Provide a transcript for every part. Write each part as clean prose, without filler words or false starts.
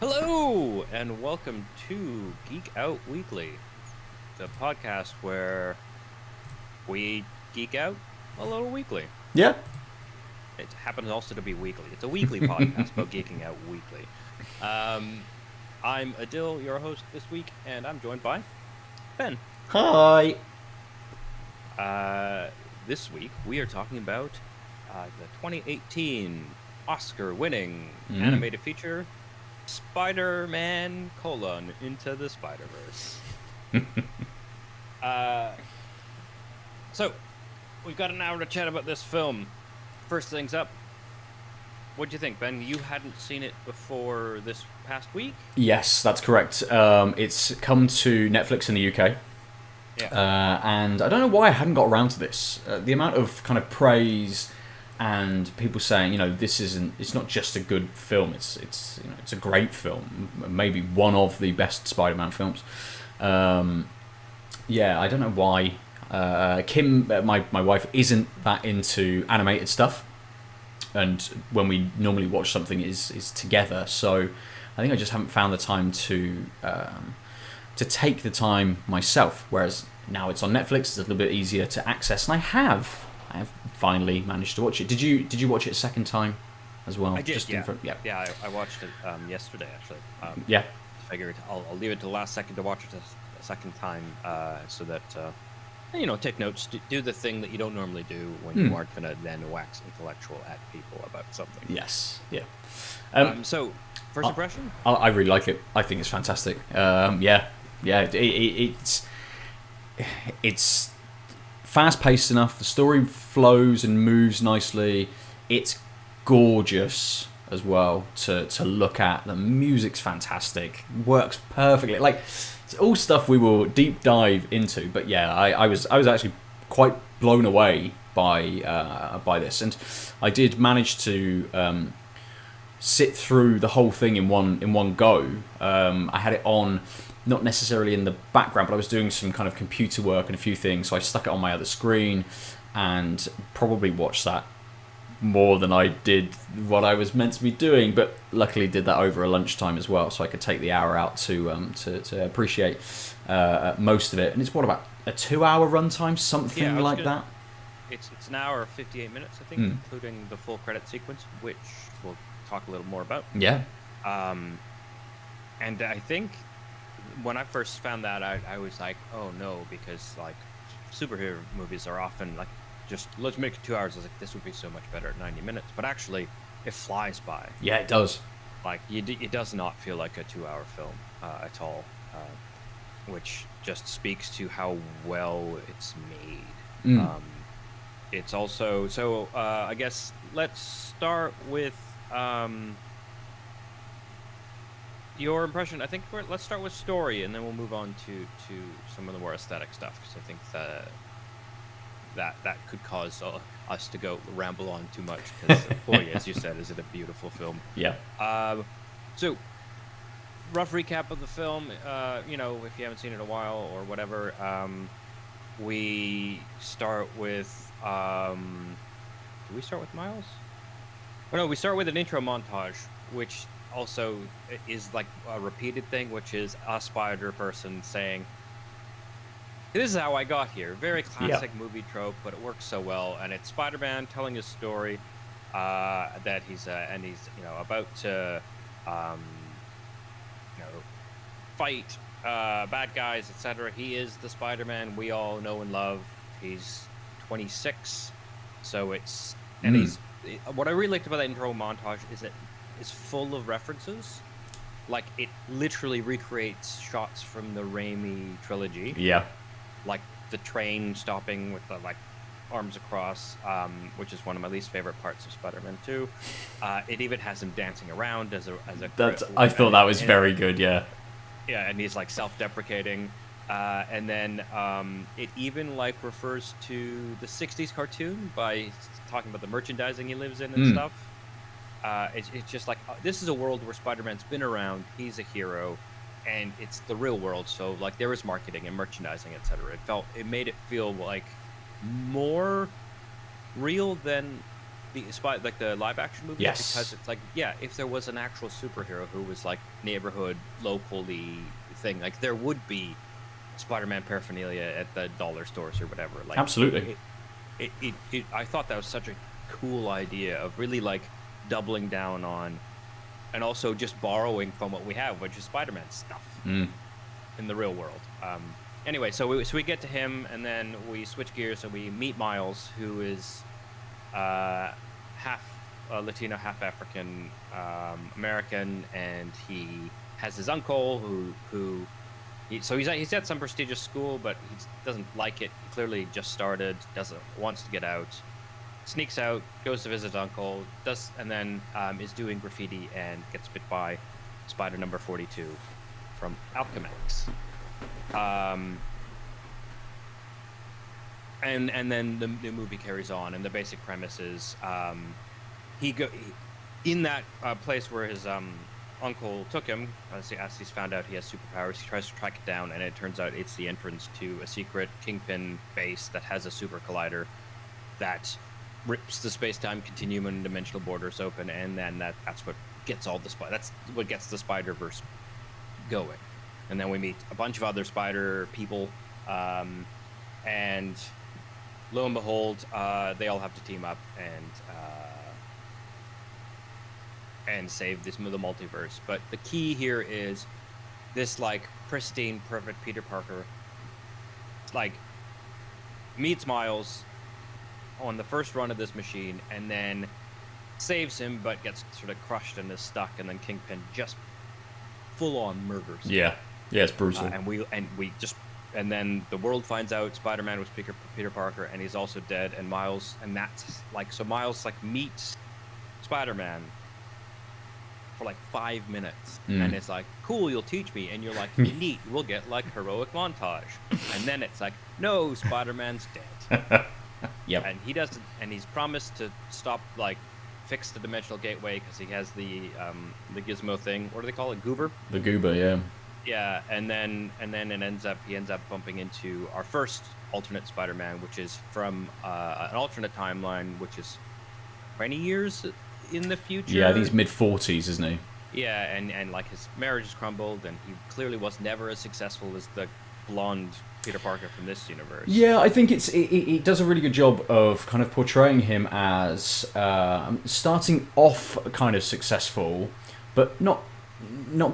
Hello, and welcome to Geek Out Weekly, the podcast where we geek out a little weekly. Yeah. It happens also to be weekly. It's a weekly podcast about geeking out weekly. I'm Aadil, your host this week, and I'm joined by Ben. Hi. This week we are talking about the 2018 Oscar-winning animated feature, Spider-Man: Into the Spider-Verse. So, we've got an hour to chat about this film. First things up, what'd you think, Ben? You hadn't seen it before this past week? Yes, that's correct. It's come to Netflix in the UK. Yeah. And I don't know why I hadn't got around to this. The amount of kind of praise and people saying, it's not just a good film. It's a great film. Maybe one of the best Spider-Man films. I don't know why. Kim, my wife, isn't that into animated stuff, and when we normally watch something is together. So I think I just haven't found the time to take the time myself. Whereas now it's on Netflix, it's a little bit easier to access, and I have finally managed to watch it. Did you watch it a second time as well? I did. Just yeah. I watched it yesterday actually. Yeah. Figured I'll leave it to the last second to watch it a second time, so that take notes. Do the thing that you don't normally do when you aren't gonna then wax intellectual at people about something. Yes. Yeah. So, first impression? I really like it. I think it's fantastic. It's fast paced enough. The story flows and moves nicely. It's gorgeous as well to look at. The music's fantastic. Works perfectly. Like, it's all stuff we will deep dive into. But yeah, I was actually quite blown away by this, and I did manage to sit through the whole thing in one go. I had it on, not necessarily in the background, but I was doing some kind of computer work and a few things, so I stuck it on my other screen and probably watched that more than I did what I was meant to be doing, but luckily did that over a lunchtime as well, so I could take the hour out to appreciate most of it. And it's about a 2-hour runtime, something like that. It's an hour 58 minutes, I think, including the full credit sequence, which we'll talk a little more about. Yeah. And I think when I first found that, I was like, oh no, because like superhero movies are often like, just let's make it 2 hours. I was like, this would be so much better at 90 minutes. But actually, it flies by. Yeah, it does. Like, it does not feel like a 2-hour film at all, which just speaks to how well it's made. It's also so. I guess let's start with your impression. I think let's start with story, and then we'll move on to some of the more aesthetic stuff, because I think that could cause us to go ramble on too much, because boy, as you said, is it a beautiful film. Yeah. So rough recap of the film, if you haven't seen it in a while or whatever, we start with do we start with Miles? Oh, no, we start with an intro montage, which also is like a repeated thing, which is a spider person saying, this is how I got here. Very classic movie trope, but it works so well. And it's Spider-Man telling his story that he's about to fight bad guys, etc. He is the Spider-Man we all know and love. He's 26, so it's what I really liked about that intro montage is that it's full of references. Like, it literally recreates shots from the Raimi trilogy. Yeah. Like the train stopping with the arms across, which is one of my least favorite parts of Spider-Man 2. It even has him dancing around as a. I thought that was very good. Yeah. Yeah, and he's like self-deprecating, and then it even refers to the '60s cartoon by talking about the merchandising he lives in and stuff. It's just like, this is a world where Spider-Man's been around. He's a hero. And it's the real world, so there is marketing and merchandising, etc. It made it feel like more real than like the live action movies, Yes. because it's like, yeah, if there was an actual superhero who was like neighborhood, locally thing, like there would be Spider-Man paraphernalia at the dollar stores or whatever. Like, Absolutely. I thought that was such a cool idea of really like doubling down on, and also just borrowing from what we have, which is Spider-Man stuff in the real world. Anyway, so we get to him, and then we switch gears and we meet Miles, who is half Latino, half African American, and he has his uncle he's at some prestigious school, but he doesn't like it. He clearly just started, wants to get out, sneaks out, goes to visit his uncle, and then is doing graffiti and gets bit by Spider number 42 from Alchemax. And then the movie carries on, and the basic premise is in that place where his uncle took him, as he's found out he has superpowers, he tries to track it down, and it turns out it's the entrance to a secret Kingpin base that has a super collider that rips the space-time continuum and dimensional borders open, and then that's what gets that's what gets the Spider-Verse going. And then we meet a bunch of other Spider people, and lo and behold, they all have to team up and save the multiverse. But the key here is this like pristine, perfect Peter Parker like meets Miles on the first run of this machine, and then saves him, but gets sort of crushed and is stuck, and then Kingpin just full on murders him. Yeah, it's brutal. And then the world finds out Spider-Man was Peter Parker, and he's also dead. And Miles, and that's like, so Miles like meets Spider-Man for like 5 minutes, and it's like, cool, you'll teach me, and you're like, neat, we'll get like heroic montage, and then it's like, no, Spider-Man's dead. Yep. And he doesn't, and he's promised to stop, like, fix the dimensional gateway because he has the gizmo thing. What do they call it? Goober? The goober, yeah. Yeah, and then he ends up bumping into our first alternate Spider-Man, which is from an alternate timeline, which is 20 years in the future. Yeah, I think he's mid-40s, isn't he? Yeah, and like his marriage has crumbled, and he clearly was never as successful as the blonde Peter Parker from this universe. Yeah, I think it does a really good job of kind of portraying him as starting off kind of successful, but not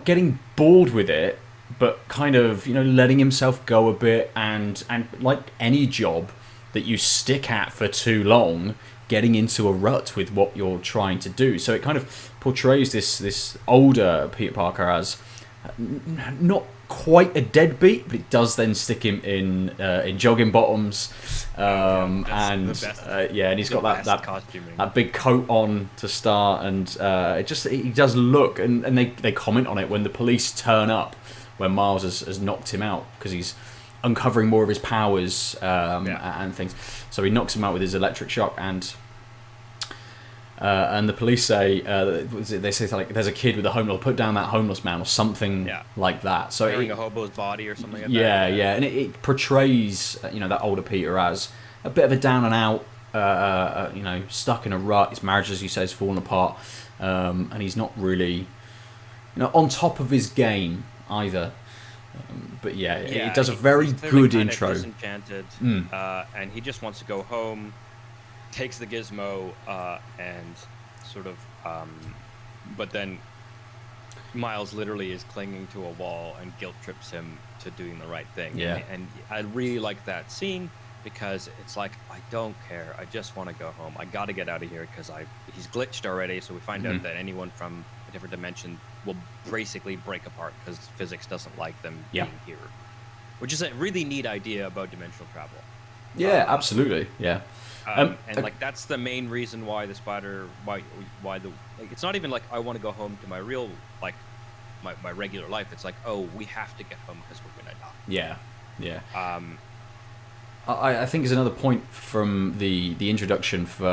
getting bored with it, but kind of, you know, letting himself go a bit, and like any job that you stick at for too long, getting into a rut with what you're trying to do. So it kind of portrays this older Peter Parker as not quite a deadbeat, but it does then stick him in jogging bottoms, and he's got that big coat on to start, and he does look, and they comment on it when the police turn up when Miles has knocked him out, because he's uncovering more of his powers and things. So he knocks him out with his electric shock, and the police say they say like, there's a kid with a homeless, put down that homeless man or something like that. So carrying a hobo's body or something like that. Yeah, and it portrays that older Peter as a bit of a down and out, stuck in a rut. His marriage, as you say, is falling apart, and he's not really on top of his game either. But it does a very good intro. Disenchanted, and he just wants to go home. Takes the gizmo and sort of, but then Miles literally is clinging to a wall and guilt trips him to doing the right thing. Yeah. And I really like that scene, because it's like, I don't care. I just want to go home. I got to get out of here because he's glitched already. So we find out that anyone from a different dimension will basically break apart because physics doesn't like them being here, which is a really neat idea about dimensional travel. Yeah, absolutely. Yeah. That's the main reason why the spider, why it's not even like I want to go home to my real, like my regular life. It's like, oh, we have to get home because we're gonna die. Yeah. I think is another point from the introduction for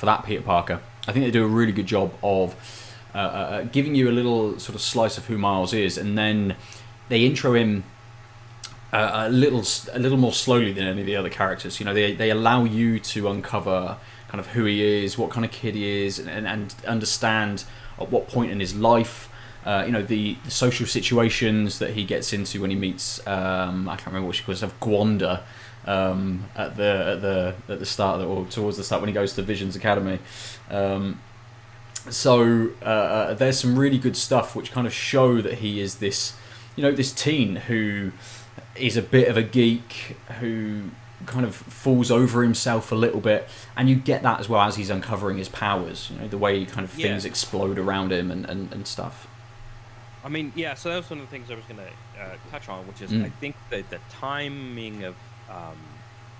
that Peter Parker. I think they do a really good job of giving you a little sort of slice of who Miles is, and then they intro him a little more slowly than any of the other characters. They allow you to uncover kind of who he is, what kind of kid he is, and understand at what point in his life, the social situations that he gets into when he meets, I can't remember what she calls herself, Gwanda, at the start of or towards the start when he goes to Visions Academy. So there's some really good stuff which kind of show that he is this, this teen who is a bit of a geek, who kind of falls over himself a little bit, and you get that as well as he's uncovering his powers, the way kind of things explode around him and stuff. I mean, yeah, so that was one of the things I was going to touch on, which is I think that the timing of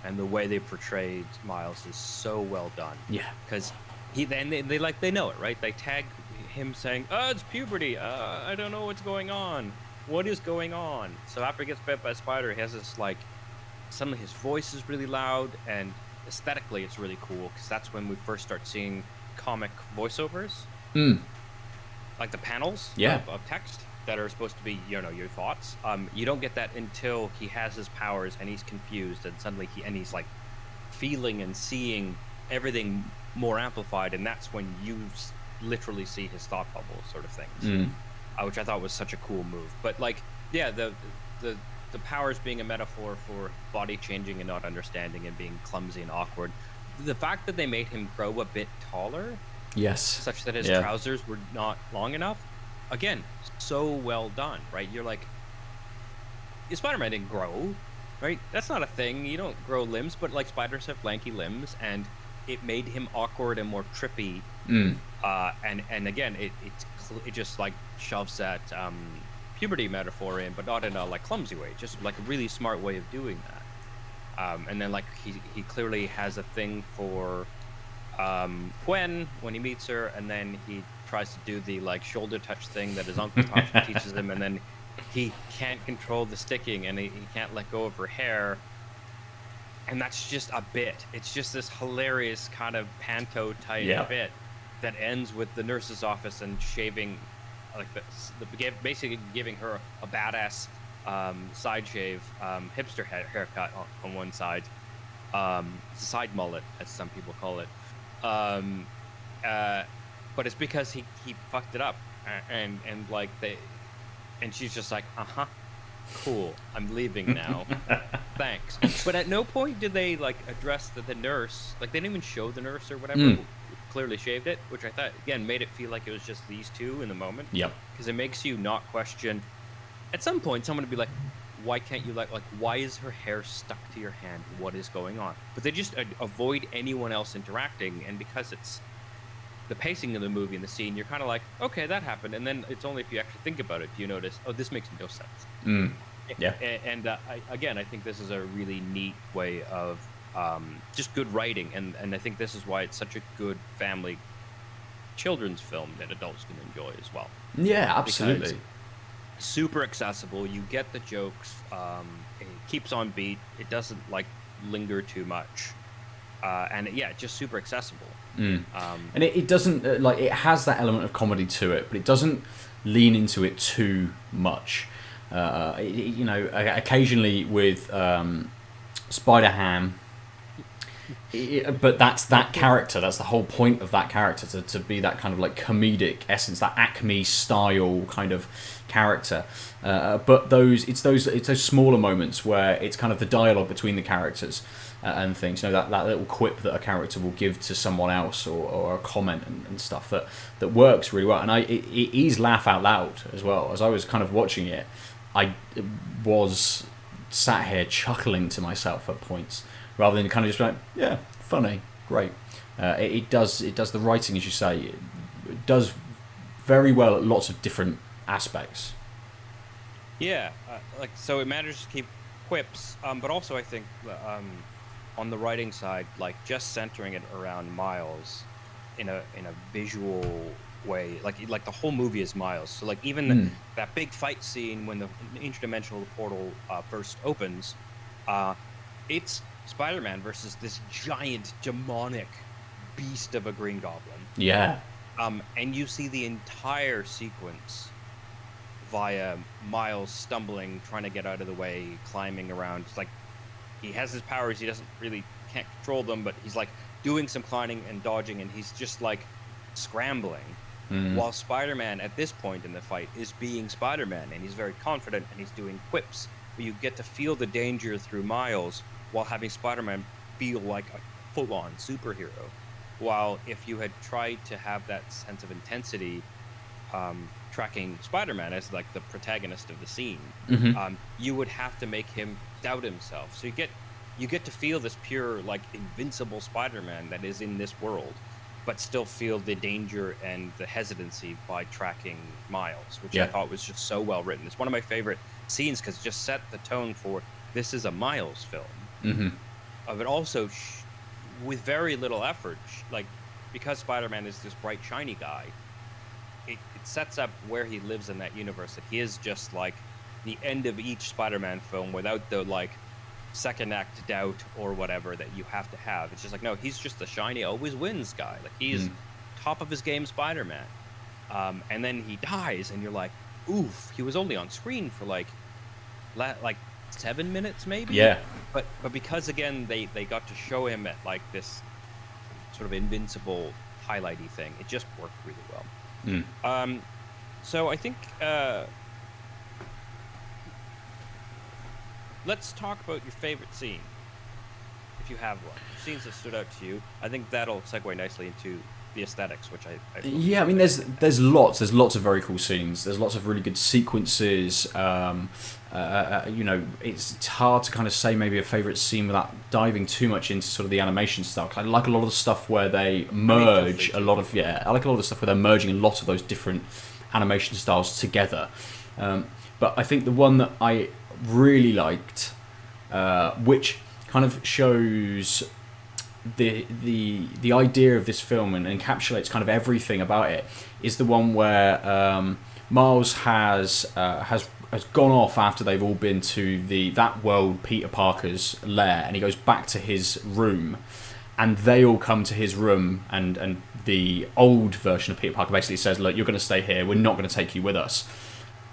and the way they portrayed Miles is so well done. Yeah. Because they know it, right? They tag him saying, "Oh, it's puberty. I don't know what's going on. What is going on?" So after he gets bit by a spider, he has this suddenly his voice is really loud, and aesthetically it's really cool because that's when we first start seeing comic voiceovers. Like the panels of text that are supposed to be, your thoughts. You don't get that until he has his powers and he's confused, and suddenly he's like feeling and seeing everything more amplified, and that's when you literally see his thought bubble sort of things, which I thought was such a cool move. But the powers being a metaphor for body changing and not understanding and being clumsy and awkward. The fact that they made him grow a bit taller, such that his trousers were not long enough, again, so well done, right? You're like, Spider-Man didn't grow, right? That's not a thing. You don't grow limbs, but like spiders have lanky limbs, and it made him awkward and more trippy. And again, it just like shoves that puberty metaphor in, but not in a like clumsy way, just like a really smart way of doing that. And then like he clearly has a thing for Gwen when he meets her, and then he tries to do the like shoulder touch thing that his uncle teaches him, and then he can't control the sticking, and he can't let go of her hair, and that's just a bit. It's just this hilarious kind of panto type bit that ends with the nurse's office and shaving, like basically giving her a badass side shave, hipster haircut on one side, it's a side mullet as some people call it. But it's because he fucked it up, and she's just like, cool, I'm leaving now. Thanks. But at no point did they like address the nurse, like they didn't even show the nurse or whatever who clearly shaved it, which I thought again made it feel like it was just these two in the moment. Because it makes you not question. At some point someone would be like, why can't you why is her hair stuck to your hand? What is going on? But they just avoid anyone else interacting, and because it's the pacing of the movie and the scene, you're kind of like, okay, that happened, and then it's only if you actually think about it do you notice, oh, this makes no sense. And I think this is a really neat way of just good writing, and I think this is why it's such a good family children's film that adults can enjoy as well. Yeah, absolutely. Because super accessible, you get the jokes, it keeps on beat, it doesn't like linger too much, and just super accessible. And it doesn't it has that element of comedy to it, but it doesn't lean into it too much. Occasionally with Spider-Ham, but that's that character. That's the whole point of that character, to be that kind of like comedic essence, that Acme style kind of character. But it's those smaller moments where it's kind of the dialogue between the characters and things. That little quip that a character will give to someone else, or a comment and stuff that works really well. And it is laugh out loud as well. As I was kind of watching it, I was sat here chuckling to myself at points, rather than kind of just like, yeah, funny, great. It does the writing, as you say, it does very well at lots of different aspects. So it manages to keep quips, but also I think on the writing side, like just centering it around Miles in a visual way, like the whole movie is Miles. So like even that big fight scene when the interdimensional portal first opens, it's Spider-Man versus this giant demonic beast of a Green Goblin. Yeah. And you see the entire sequence via Miles stumbling, trying to get out of the way, climbing around. It's like he has his powers, he can't control them, but he's like doing some climbing and dodging, and he's just like scrambling. While Spider-Man at this point in the fight is being Spider-Man, and he's very confident and he's doing quips. But you get to feel the danger through Miles while having Spider-Man feel like a full-on superhero. While if you had tried to have that sense of intensity, tracking Spider-Man as like the protagonist of the scene, you would have to make him doubt himself. So you get to feel this pure like invincible Spider-Man that is in this world, but still feel the danger and the hesitancy by tracking Miles, which I thought was just so well written. It's one of my favorite scenes because it just set the tone for this is a Miles film. But also with very little effort, like because Spider-Man is this bright, shiny guy, it sets up where he lives in that universe, that he is just like the end of each Spider-Man film without the like second act doubt or whatever that you have to have. It's just like, no, he's just the shiny, always wins guy. Like he's top of his game Spider-Man. And then he dies and you're like, oof, he was only on screen for like 7 minutes maybe. Yeah. But because again they got to show him at like this sort of invincible highlighty thing, it just worked really well. So I think let's talk about your favorite scene, if you have one. Scenes that stood out to you. I think that'll segue nicely into the aesthetics, which I yeah, I mean, there's lots of very cool scenes. There's lots of really good sequences. You know, it's hard to kind of say maybe a favorite scene without diving too much into sort of the animation style. I like a lot of the stuff where they merge I like a lot of the stuff where they're merging a lot of those different animation styles together. But I think the one that I really liked, which kind of shows the idea of this film and encapsulates kind of everything about it, is the one where Miles has gone off after they've all been to that world, Peter Parker's lair, and he goes back to his room, and they all come to his room, and the old version of Peter Parker basically says, look, you're going to stay here, we're not going to take you with us.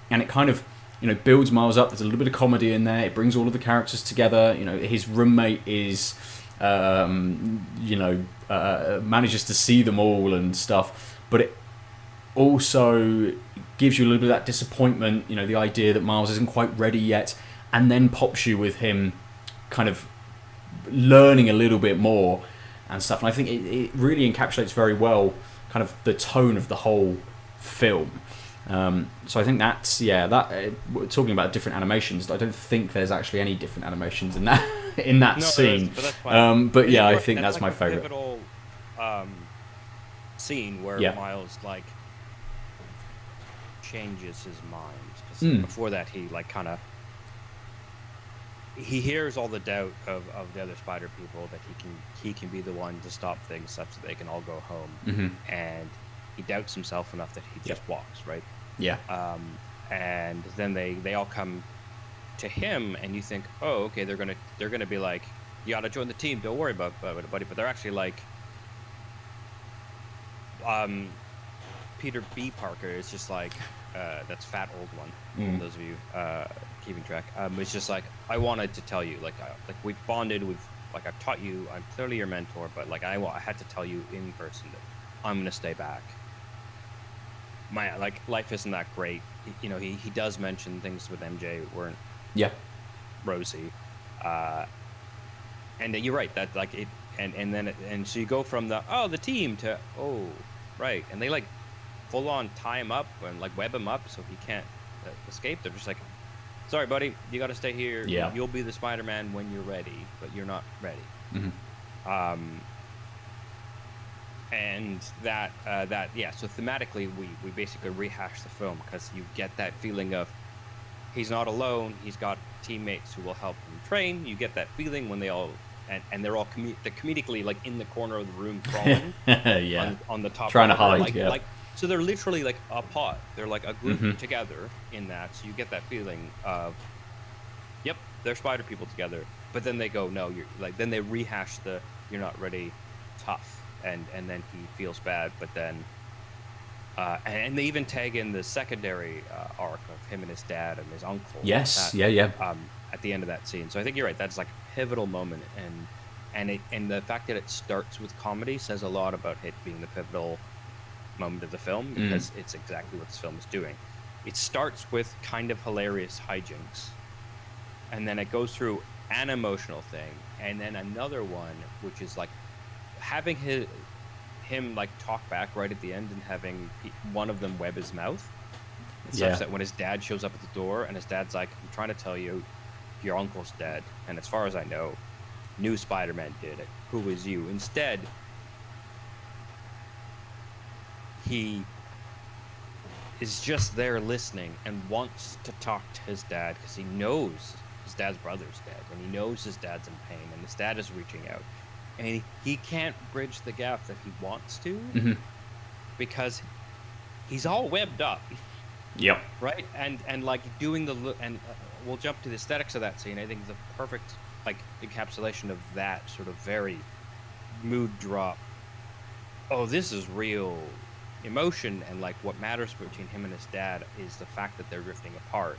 And it kind of, you know, builds Miles up. There's a little bit of comedy in there. It brings all of the characters together. You know, his roommate is manages to see them all and stuff, but it also gives you a little bit of that disappointment, you know, the idea that Miles isn't quite ready yet, and then pops you with him kind of learning a little bit more and stuff. And I think it really encapsulates very well kind of the tone of the whole film. So I think that's talking about different animations, I don't think there's actually any different animations in that scene. But that's fine. But yeah, I think that's my favorite. Pivotal scene where Miles like changes his mind, because before that he like kind of he hears all the doubt of the other Spider people that he can be the one to stop things such that they can all go home, and he doubts himself enough that he just walks right. Yeah. And then they all come to him, and you think, oh, okay, they're gonna be like, you gotta join the team, don't worry about it, buddy. But they're actually like, Peter B. Parker is just like, that's fat old one. For those of you keeping track, it's just like, I wanted to tell you, like we've bonded, I've taught you, I'm clearly your mentor, but like I had to tell you in person that I'm gonna stay back. My life isn't that great. You know, he does mention things with MJ weren't rosy, and you're right that like it, and so you go from the team to right, and they like full on tie him up and like web him up so he can't escape. They're just like, sorry buddy, you got to stay here. You'll be the Spider-Man when you're ready, but you're not ready. And so thematically we basically rehash the film, because you get that feeling of he's not alone, he's got teammates who will help him train. You get that feeling when they all and they're all they're comedically like in the corner of the room crawling on the top, trying to hide, so they're literally like a pod, they're like a group together in that, so you get that feeling of they're Spider people together, but then they go, no, you're like, then they rehash the you're not ready tough. And then he feels bad, but then and they even tag in the secondary arc of him and his dad and his uncle. Yes, at the end of that scene. So I think you're right. That's like a pivotal moment, and and the fact that it starts with comedy says a lot about it being the pivotal moment of the film, because it's exactly what this film is doing. It starts with kind of hilarious hijinks, and then it goes through an emotional thing, and then another one which is like having him like talk back right at the end, and having one of them web his mouth, such that when his dad shows up at the door, and his dad's like, "I'm trying to tell you, your uncle's dead, and as far as I know, new Spider-Man did it. Who was you?" Instead, he is just there listening and wants to talk to his dad because he knows his dad's brother's dead, and he knows his dad's in pain, and his dad is reaching out, and he can't bridge the gap that he wants to, because he's all webbed up. Yep. Right, and like doing we'll jump to the aesthetics of that scene. I think the perfect like encapsulation of that sort of very mood drop. Oh, this is real emotion, and like what matters between him and his dad is the fact that they're drifting apart,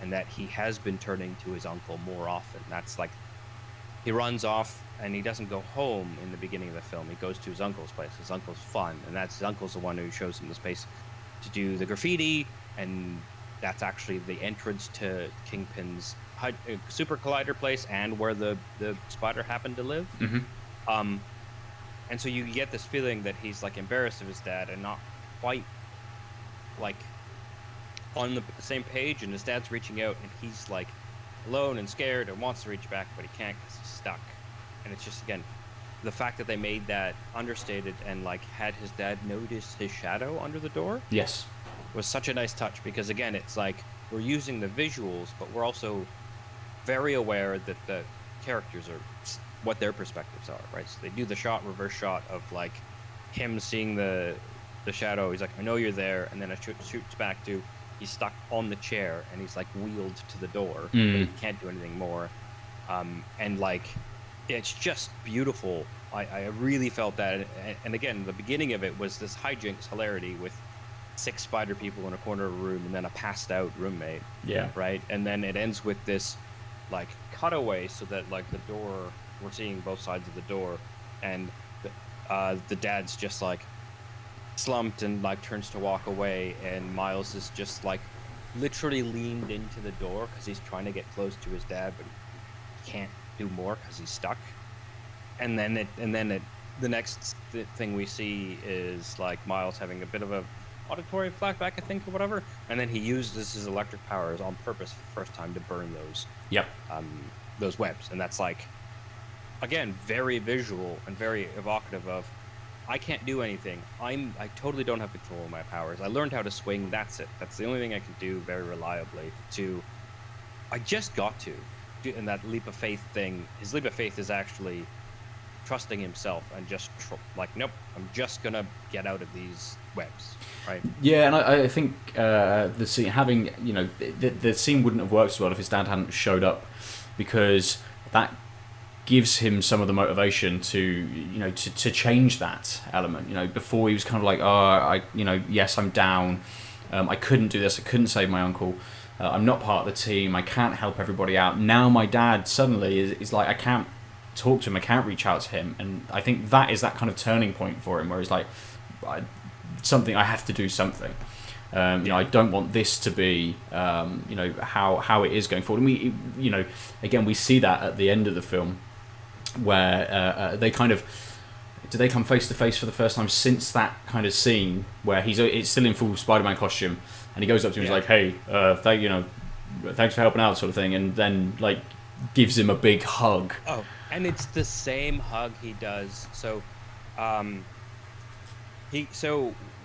and that he has been turning to his uncle more often. That's like, he runs off and he doesn't go home in the beginning of the film. He goes to his uncle's place. His uncle's fun, and his uncle's the one who shows him the space to do the graffiti, and that's actually the entrance to Kingpin's super collider place, and where the spider happened to live. And so you get this feeling that he's like embarrassed of his dad and not quite like on the same page, and his dad's reaching out, and he's like alone and scared and wants to reach back, but he can't because he's stuck. And it's just, again, the fact that they made that understated and like had his dad notice his shadow under the door was such a nice touch, because again, it's like we're using the visuals, but we're also very aware that the characters are what their perspectives are, right? So they do the reverse shot of like him seeing the shadow. He's like, "I know you're there," and then it shoots back to he's stuck on the chair, and he's like wheeled to the door. He can't do anything more, and like it's just beautiful. I really felt that, and again, the beginning of it was this hijinks hilarity with 6 spider people in a corner of a room, and then a passed out roommate. Right, and then it ends with this like cutaway, so that like the door, we're seeing both sides of the door, and the dad's just like slumped and like turns to walk away, and Miles is just like literally leaned into the door because he's trying to get close to his dad, but he can't do more because he's stuck. And then the next thing we see is like Miles having a bit of a auditory flashback, I think, or whatever, and then he uses his electric powers on purpose for the first time to burn those webs. And that's like, again, very visual and very evocative of, I can't do anything. I totally don't have control of my powers. I learned how to swing. That's it. That's the only thing I can do very reliably. I just got to do, and that leap of faith thing. His leap of faith is actually trusting himself and just like, nope, I'm just gonna get out of these webs, right? Yeah, and I think the scene having, the scene wouldn't have worked as well if his dad hadn't showed up, because that gives him some of the motivation to to change that element. Before he was kind of like, yes, I'm down, I couldn't do this, I couldn't save my uncle, I'm not part of the team, I can't help everybody out. Now my dad suddenly is like, I can't talk to him, I can't reach out to him, and I think that is that kind of turning point for him, where he's like, I have to do something. I don't want this to be how it is going forward. And we again, we see that at the end of the film, where they kind of, do they come face to face for the first time since that kind of scene where it's still in full Spider-Man costume, and he goes up to him and he's like, "Hey, thanks for helping out," sort of thing, and then like gives him a big hug. Oh, and it's the same hug he does. So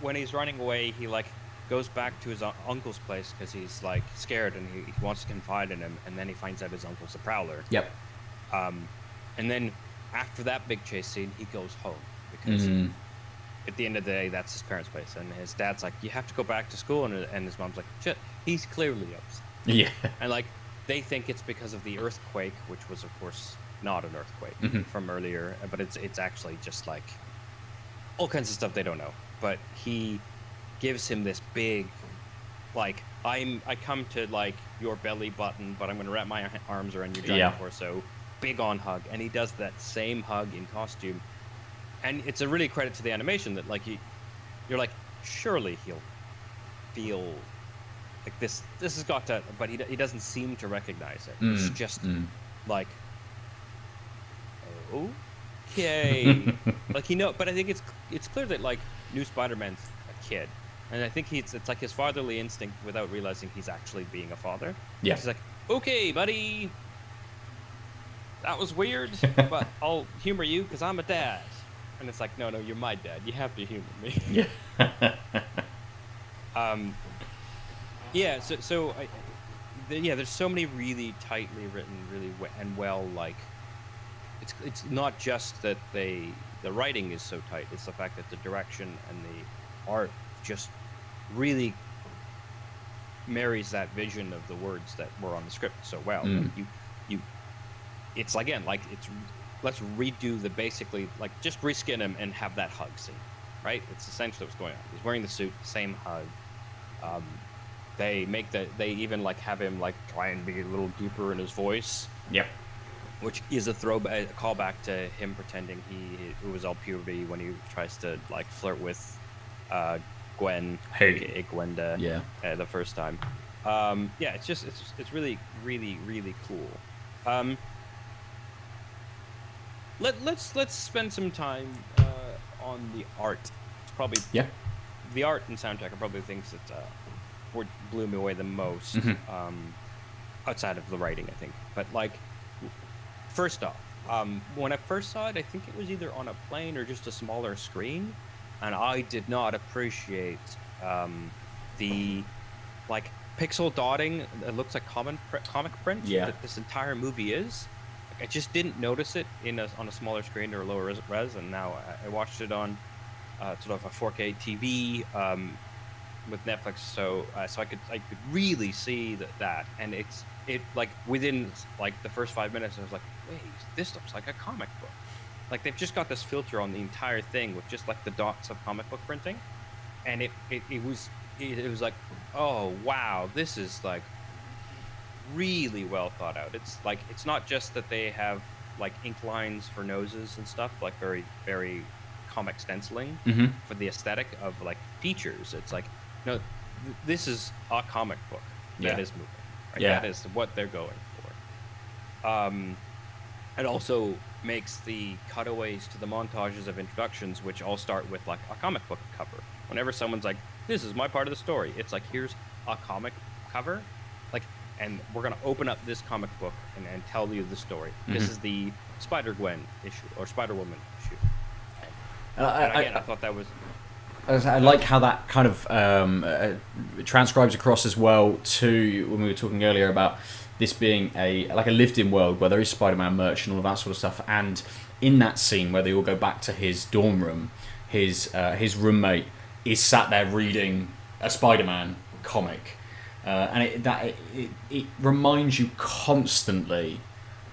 when he's running away, he like goes back to his uncle's place because he's like scared, and he wants to confide in him, and then he finds out his uncle's a prowler. Yep. And then after that big chase scene, he goes home, because at the end of the day, that's his parents' place, and his dad's like, "You have to go back to school," and his mom's like, "Shit, he's clearly upset." Yeah. And like they think it's because of the earthquake, which was of course not an earthquake from earlier, but it's actually just like all kinds of stuff they don't know. But he gives him this big, like, I come to like your belly button, but I'm gonna wrap my arms around your giant torso. big on hug, and he does that same hug in costume, and it's a really credit to the animation that like you're like, surely he'll feel like this has got to, but he doesn't seem to recognize it. It's just like, okay, like but I think it's clear that like new Spider-Man's a kid, and I think it's like his fatherly instinct without realizing he's actually being a father. Yeah. He's like, okay, buddy, that was weird, but I'll humor you because I'm a dad. And it's like, no, you're my dad. You have to humor me. Yeah. Yeah. So there's so many really tightly written, really and well, like, it's not just that the writing is so tight. It's the fact that the direction and the art just really marries that vision of the words that were on the script so well. Like you, it's again like let's redo the basically like just reskin him and have that hug scene, right? It's essentially what's going on. He's wearing the suit, same hug. They even like have him like try and be a little deeper in his voice. Yep. Which is a callback to him pretending it was all puberty when he tries to like flirt with Gwen, aka Gwenda, the first time. It's really, really, really cool. Let's spend some time on the art. It's probably the art and soundtrack are probably the things that blew me away the most, outside of the writing, I think. But like, first off, when I first saw it, I think it was either on a plane or just a smaller screen, and I did not appreciate the like pixel dotting. It looks like comic print that this entire movie is. I just didn't notice it on a smaller screen or a lower res, and now I watched it on sort of a 4K TV with Netflix, so I could really see that, and it like within like the first 5 minutes, I was like, wait, this looks like a comic book. Like they've just got this filter on the entire thing with just like the dots of comic book printing, and it was like, oh wow, this is like really well thought out. It's like, it's not just that they have like ink lines for noses and stuff, like very, very comic stenciling for the aesthetic of like features. It's like, no, this is a comic book that is moving. Right? That is what they're going for. It also makes the cutaways to the montages of introductions, which all start with like a comic book cover. Whenever someone's like, this is my part of the story, it's like, here's a comic cover, like, and we're going to open up this comic book and tell you the story. This is the Spider-Gwen issue, or Spider-Woman issue. I thought that was... I like how that kind of transcribes across as well to when we were talking earlier about this being a lived-in world where there is Spider-Man merch and all of that sort of stuff. And in that scene where they all go back to his dorm room, his roommate is sat there reading a Spider-Man comic, and it reminds you constantly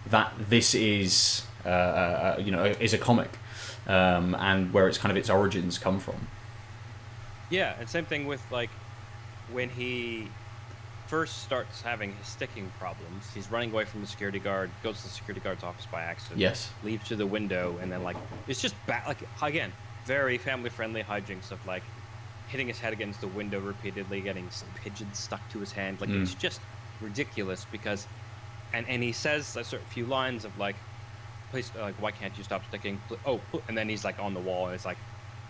that this is is a comic, and where it's kind of its origins come from. Yeah, and same thing with like when he first starts having his sticking problems. He's running away from the security guard, goes to the security guard's office by accident, leaves through the window, and then like it's just like again, very family-friendly hijinks of like hitting his head against the window repeatedly, getting pigeons stuck to his hand. Like it's just ridiculous because, and he says a few lines of like, please, like, why can't you stop sticking? Oh, and then he's like on the wall and it's like,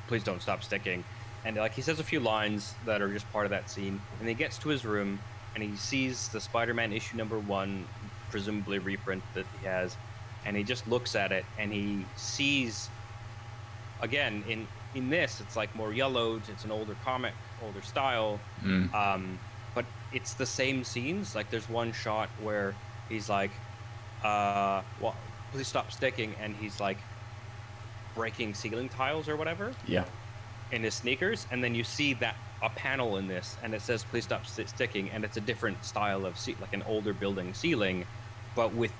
please don't stop sticking. And like he says a few lines that are just part of that scene, and he gets to his room and he sees the Spider-Man issue #1, presumably reprint that he has, and he just looks at it and he sees, again, in this it's like more yellowed, it's an older comic, older style, but it's the same scenes. Like there's one shot where he's like, well, please stop sticking, and he's like breaking ceiling tiles or whatever. In his sneakers, and then you see that a panel in this, and it says "Please stop sticking," and it's a different style of like an older building ceiling, but with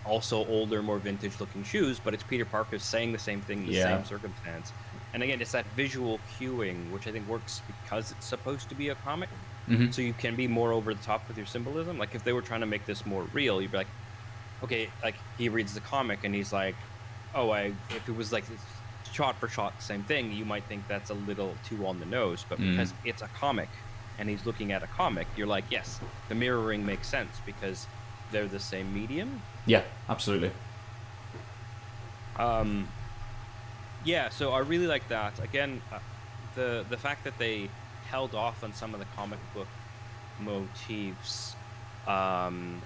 also older, more vintage-looking shoes. But it's Peter Parker saying the same thing in the same circumstance, and again, it's that visual cueing, which I think works because it's supposed to be a comic, so you can be more over the top with your symbolism. Like if they were trying to make this more real, you'd be like, okay, like he reads the comic and he's like, oh, if it was like shot for shot, same thing, you might think that's a little too on the nose. But because it's a comic and he's looking at a comic, you're like, yes, the mirroring makes sense because they're the same medium. Yeah, absolutely. Yeah, so I really like that. Again, the fact that they held off on some of the comic book motifs um,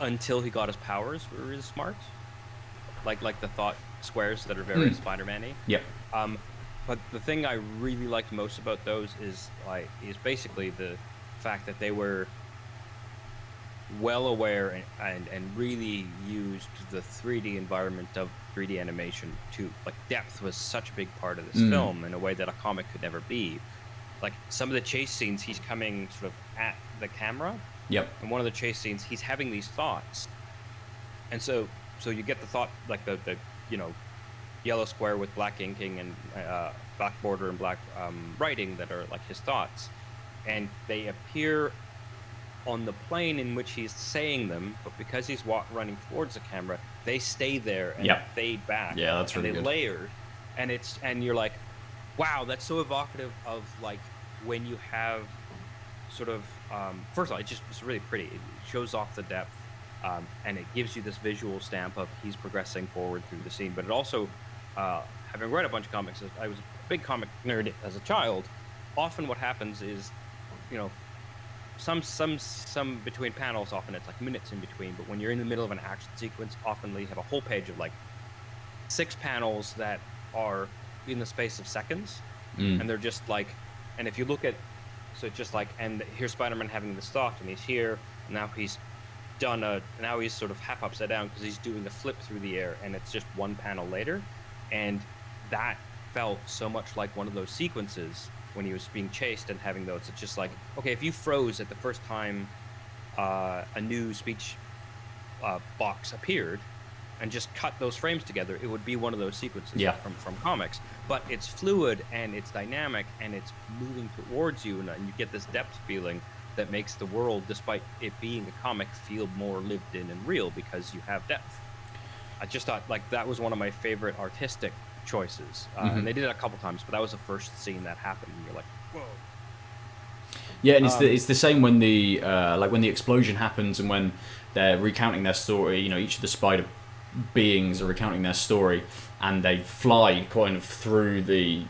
until he got his powers were really smart. Like the thought squares that are very Spider-Man-y. Yeah. But the thing I really liked most about those is basically the fact that they were well aware and really used the 3D environment of 3D animation to, like, depth was such a big part of this film in a way that a comic could never be. Like some of the chase scenes, he's coming sort of at the camera. Yep. And one of the chase scenes, he's having these thoughts. And so you get the thought, like the yellow square with black inking and black border and black writing that are like his thoughts. And they appear on the plane in which he's saying them, but because he's running towards the camera, they stay there and fade back. Yeah, that's really good. Layered, and you're like, wow, that's so evocative of like when you have sort of first of all, it's really pretty. It shows off the depth, and it gives you this visual stamp of he's progressing forward through the scene. But it also, having read a bunch of comics, I was a big comic nerd as a child. Often what happens is, some between panels, often it's like minutes in between, but when you're in the middle of an action sequence, often you have a whole page of like 6 panels that are in the space of seconds, and they're just like, and if you look at, so it's just like, and here's Spider-Man having this thought, and he's here, and now he's now he's sort of half upside down because he's doing a flip through the air, and it's just one panel later, and that felt so much like one of those sequences when he was being chased and having those. It's just like, okay, if you froze at the first time a new speech box appeared and just cut those frames together, it would be one of those sequences from comics. But it's fluid and it's dynamic and it's moving towards you, and you get this depth feeling that makes the world, despite it being a comic, feel more lived in and real because you have depth. I just thought like that was one of my favorite artistic choices, and they did it a couple times, but that was the first scene that happened, and you're like, whoa. Yeah, and it's the same when the when the explosion happens and when they're recounting their story. Each of the spider beings are recounting their story, and they fly kind of through the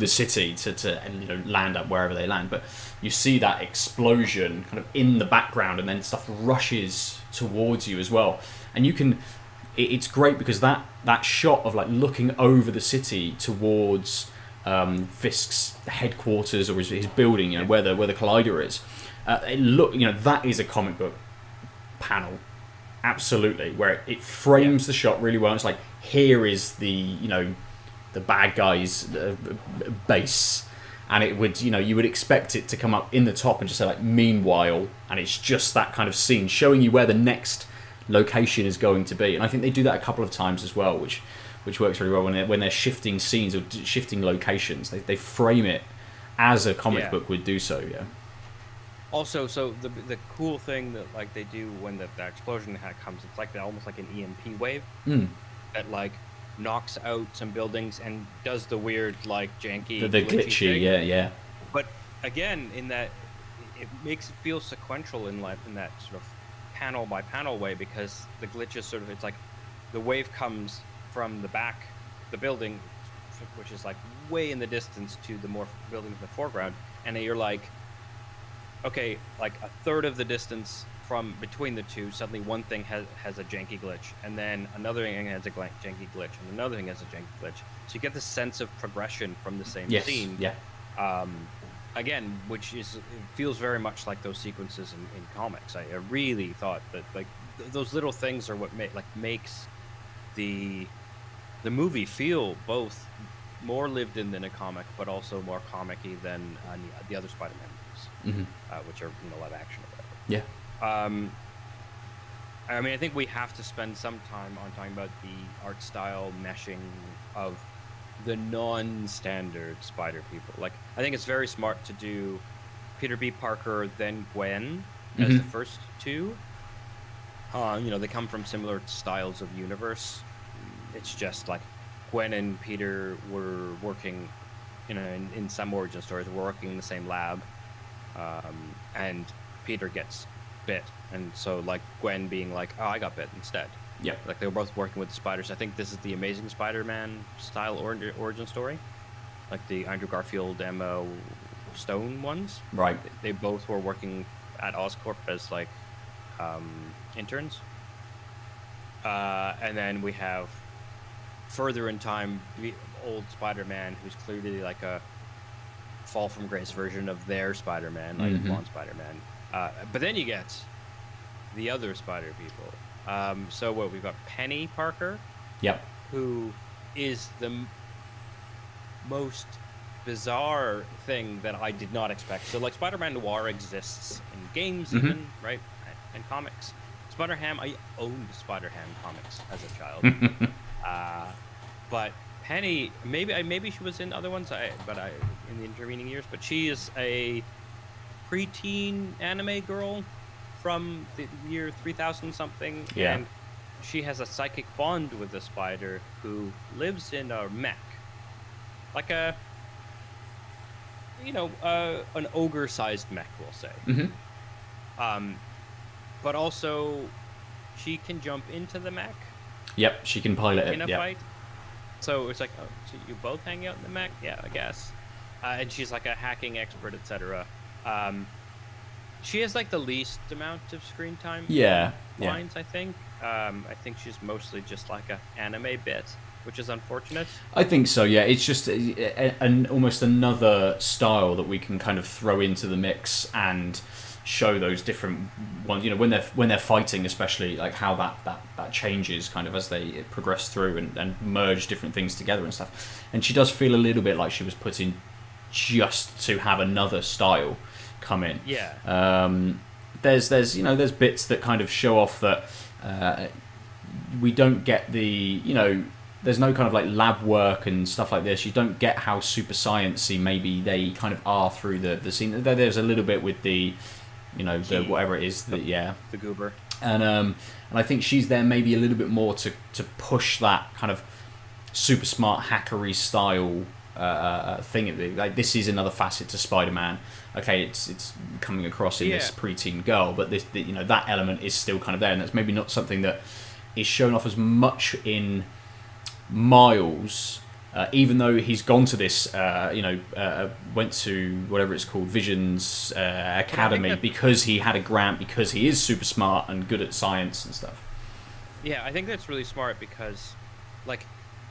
city to land up wherever they land. But you see that explosion kind of in the background, and then stuff rushes towards you as well, and you can. It's great because that shot of like looking over the city towards Fisk's headquarters or his building, where the Collider is. That is a comic book panel, absolutely, where it frames the shot really well. It's like, here is the bad guy's base, and it would you would expect it to come up in the top and just say like meanwhile, and it's just that kind of scene showing you where the next location is going to be. And I think they do that a couple of times as well, which works really well when they're shifting scenes or shifting locations. They frame it as a comic book would do so. Yeah. Also, so the cool thing that like they do when the explosion comes, it's like almost like an EMP wave that like knocks out some buildings and does the weird like janky the glitchy thing. Yeah. But again, in that it makes it feel sequential in that sort of panel by panel way, because the glitch is sort of, it's like the wave comes from the building, which is like way in the distance, to the more buildings in the foreground, and then you're like, okay, like a third of the distance from between the two, suddenly one thing has a janky glitch, and then another thing has a janky glitch, and another thing has a janky glitch. So you get this sense of progression from the same scene. Yeah. Again, which is, it feels very much like those sequences in comics. I really thought that like those little things are what makes the movie feel both more lived in than a comic, but also more comic-y than the other Spider-Man movies, which are live action or whatever. Yeah. I mean, I think we have to spend some time on talking about the art style meshing of the non-standard Spider people. Like, I think it's very smart to do Peter B. Parker, then Gwen as the first two, They come from similar styles of universe. It's just like Gwen and Peter were working, in some origin stories, were working in the same lab, and Peter gets bit, and so like Gwen being like, "Oh, I got bit instead." Yeah. Like they were both working with the spiders. I think this is the Amazing Spider-Man style origin story, like the Andrew Garfield, Emma Stone ones. Right. They both were working at Oscorp as like interns. And then we have further in time the old Spider-Man, who's clearly like a fall from grace version of their Spider-Man, like blonde Spider-Man. But then you get the other Spider people. So what we've got Penny Parker, Yep. who is the most bizarre thing that I did not expect. So like Spider-Man Noir exists in games even, right? And comics. Spider-Ham, I owned Spider-Ham comics as a child. But Penny, maybe she was in other ones, in the intervening years, but she is a preteen anime girl from the year 3000 something. Yeah. And she has a psychic bond with a spider who lives in a mech. Like an ogre-sized mech, we'll say. But also, she can jump into the mech. Yep, she can pilot it in a fight. So it's like, oh, so you both hang out in the mech? Yeah, I guess. And she's like a hacking expert, etc. She has like the least amount of screen time. Lines, I think. I think she's mostly just like a anime bit, which is unfortunate. I think so. Yeah, it's just almost another style that we can kind of throw into the mix and show those different ones. When they're fighting, especially like how that changes kind of as they progress through and merge different things together and stuff. And she does feel a little bit like she was put in just to have another style come in. Yeah. There's bits that kind of show off that we don't get the there's no kind of like lab work and stuff like this. You don't get how super sciencey maybe they kind of are through the scene. There's a little bit with the the whatever it is that the goober, and I think she's there maybe a little bit more to push that kind of super smart hackery style thing. Like this is another facet to Spider-Man. Okay, it's coming across in this preteen girl, but that element is still kind of there, and that's maybe not something that is shown off as much in Miles. Even though he's gone to this, went to whatever it's called, Vision's Academy, because he had a grant, because he is super smart and good at science and stuff. Yeah, I think that's really smart because, like,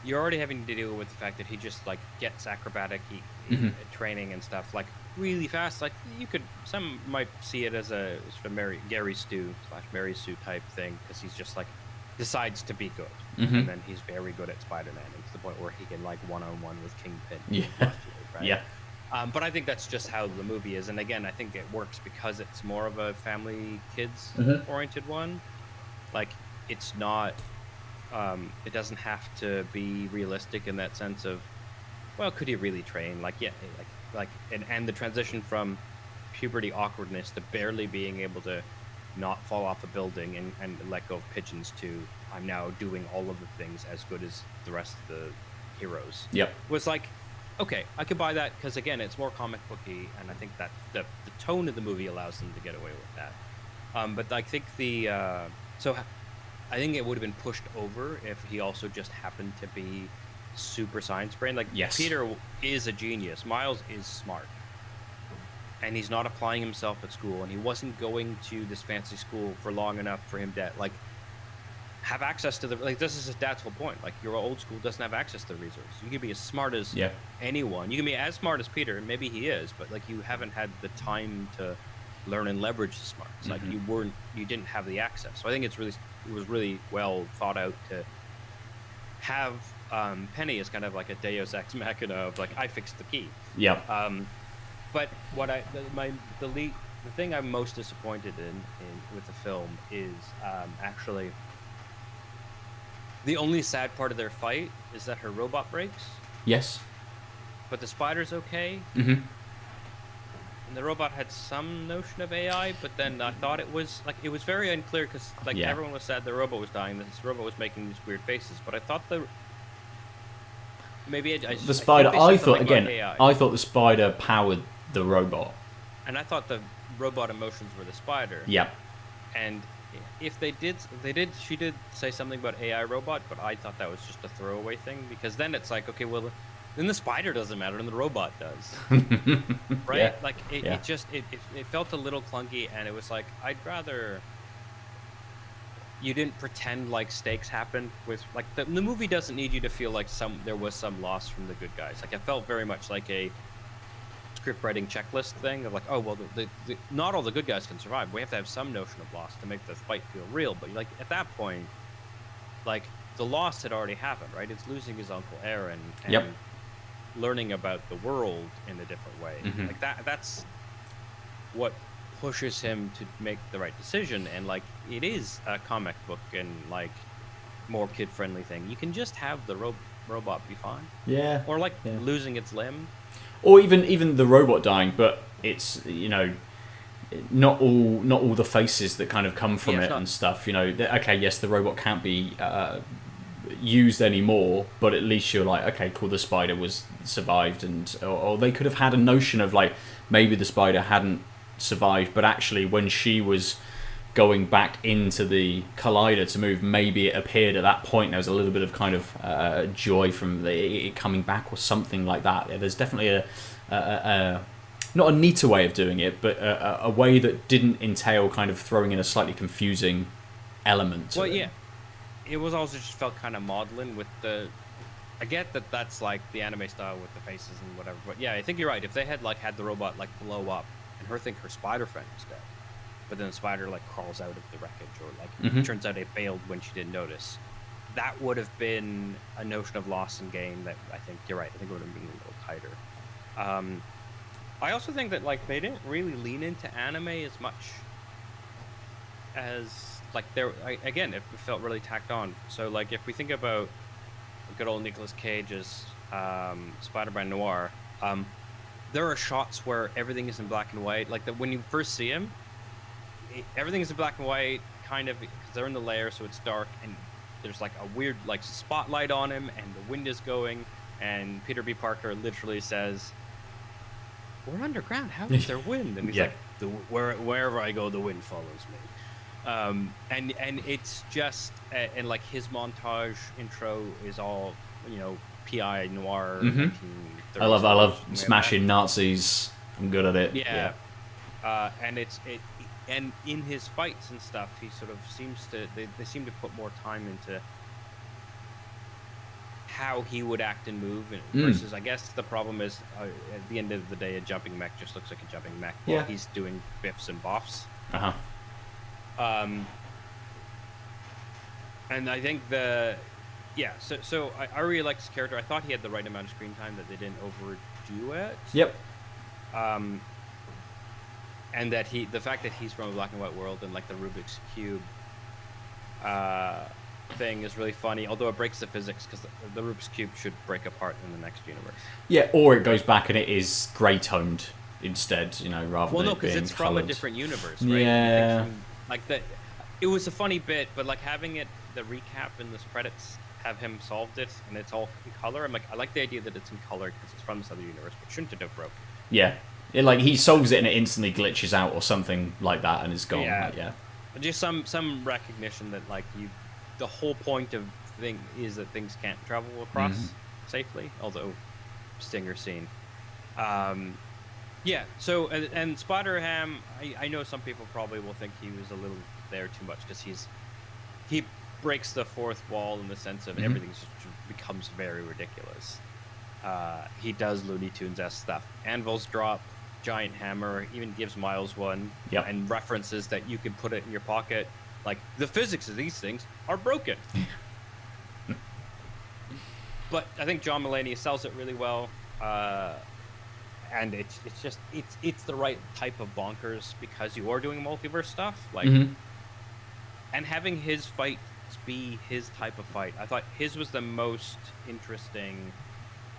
you're already having to deal with the fact that he just like gets acrobatic training and stuff like really fast. Like some might see it as a sort of Gary Stu / Mary Sue type thing because he's just like decides to be good, and then he's very good at Spider-Man, and to the point where he can like one-on-one with Kingpin. Yeah, right? Yeah. But I think that's just how the movie is, and again, I think it works because it's more of a family kids oriented one. Like it's not. It doesn't have to be realistic in that sense of, well, could he really train? Like, yeah, and the transition from puberty awkwardness to barely being able to not fall off a building and let go of pigeons to I'm now doing all of the things as good as the rest of the heroes. Yep. Was like, okay, I could buy that because again, it's more comic booky, and I think that the tone of the movie allows them to get away with that. But I think I think it would have been pushed over if he also just happened to be super science brain. Like, yes. Peter is a genius. Miles is smart. And he's not applying himself at school, and he wasn't going to this fancy school for long enough for him to, like, have access to this is his dad's whole point. Like, your old school doesn't have access to the resources. You can be as smart as anyone. You can be as smart as Peter, and maybe he is, but, like, you haven't had the time to learn and leverage the smarts. Like, you didn't have the access. So I think it was really well thought out to have Penny as kind of like a Deus Ex Machina of like, I fixed the key. Yeah. But what the thing I'm most disappointed in with the film is actually the only sad part of their fight is that her robot breaks. Yes. But the spider's okay. and the robot had some notion of AI, but then I thought it was very unclear because Yeah. everyone was sad the robot was dying. This robot was making these weird faces, but I thought I The think spider. they I said thought something about again. AI, I thought the spider powered the robot. and I thought the robot emotions were the spider. Yeah. And if they did, she did say something about AI robot, but I thought that was just a throwaway thing because then it's like, okay, well, then the spider doesn't matter and the robot does, right? Yeah. Like Yeah. it just it felt a little clunky, and it was like I'd rather you didn't pretend like stakes happened with like the movie doesn't need you to feel like there was some loss from the good guys. Like it felt very much like a script writing checklist thing of like, oh well, the not all the good guys can survive. We have to have some notion of loss to make the fight feel real. But like at that point, like the loss had already happened, right? It's losing his uncle Aaron and Yep. learning about the world in a different way. Like that's what pushes him to make the right decision. And like it is a comic book and like more kid friendly thing. You can just have the robot be fine. Yeah. Or like Yeah. losing its limb. Or even the robot dying, but it's not all the faces that kind of come from Yeah, it's it not- and stuff. Okay, yes, the robot can't be used anymore, but at least you're like, okay, cool, the spider was survived, and or they could have had a notion of like maybe the spider hadn't survived, but actually when she was going back into the collider to move, maybe it appeared at that point there was a little bit of kind of joy from it coming back or something like that. There's definitely a not a neater way of doing it, but a way that didn't entail kind of throwing in a slightly confusing element to Well, it. yeah, it was also just felt kind of maudlin with the. I get that that's like the anime style with the faces and whatever, but yeah, I think you're right. If they had like had the robot like blow up and her think her spider friend was dead, but then the spider like crawls out of the wreckage or like turns out it failed when she didn't notice, that would have been a notion of loss and gain that I think you're right. I think it would have been a little tighter. I also think that like they didn't really lean into anime as much as like again it felt really tacked on. So like if we think about good old Nicolas Cage's Spider-Man Noir, there are shots where everything is in black and white. Like when you first see him, everything is in black and white, kind of because they're in the lair, so it's dark, and there's like a weird like spotlight on him, and the wind is going, and Peter B. Parker literally says, "We're underground. How is there wind?" And he's Yeah. like, "Wherever I go, the wind follows me." And it's just and like his montage intro is all PI noir. 1930s I love something like smashing Nazis. I'm good at it. that. Yeah. And and in his fights and stuff, he sort of seems to they seem to put more time into how he would act and move versus I guess the problem is at the end of the day a jumping mech just looks like a jumping mech while Yeah. he's doing biffs and boffs. Uh-huh. And I think so I really liked his character. I thought he had the right amount of screen time, that they didn't overdo it. Yep. And that the fact that he's from a black and white world and like the Rubik's Cube thing is really funny, although it breaks the physics because the Rubik's Cube should break apart in the next universe. Yeah, or it goes back and it is grey toned instead, rather Well, than no, because being it's from coloured. a different universe, right? Yeah. Like that, it was a funny bit, but like having the recap in the credits have him solved it and it's all in color. I'm like, I like the idea that it's in color because it's from this other universe, but shouldn't have broke. Yeah. Like he solves it and it instantly glitches out or something like that and is gone. Yeah. Like, yeah. But just some recognition that like the whole point of thing is that things can't travel across safely, although stinger scene. Yeah, so and Spider-Ham, I know some people probably will think he was a little there too much because he breaks the fourth wall in the sense of everything just becomes very ridiculous. He does Looney Tunes-esque stuff. Anvils drop, giant hammer, even gives Miles one, Yep. and references that you can put it in your pocket. Like, the physics of these things are broken. But I think John Mulaney sells it really well. And it's just it's the right type of bonkers because you are doing multiverse stuff. Like and having his fights be his type of fight. I thought his was the most interesting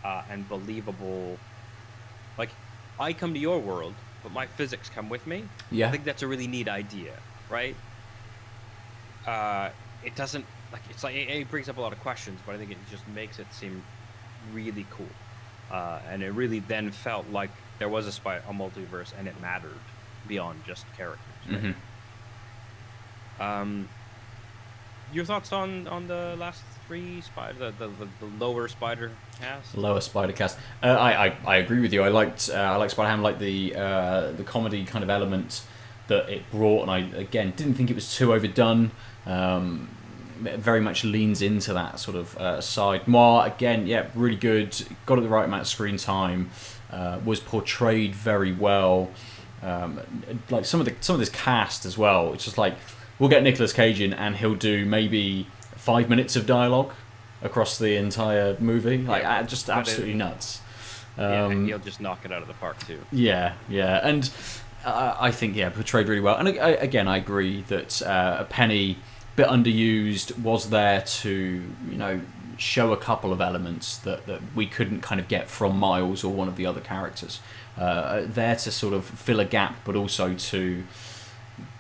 and believable. Like, I come to your world, but my physics come with me. Yeah. I think that's a really neat idea, right? It doesn't like it's like it brings up a lot of questions, but I think it just makes it seem really cool. And it really then felt like there was a multiverse, and it mattered beyond just characters. Right? Your thoughts on the last three the lower spider cast? Lower Spider cast. I agree with you. I liked Spider-Ham, like the comedy kind of element that it brought, and I again didn't think it was too overdone. It very much leans into that sort of side. Moore, again, yeah, really good. Got the right amount of screen time. Was portrayed very well. Like some of this cast as well. It's just like we'll get Nicolas Cage in, and he'll do maybe 5 minutes of dialogue across the entire movie. Like just absolutely nuts. And he'll just knock it out of the park too. Yeah, and I think portrayed really well. And again, I agree that Penny, bit underused, was there to show a couple of elements that we couldn't kind of get from Miles or one of the other characters. There to sort of fill a gap, but also to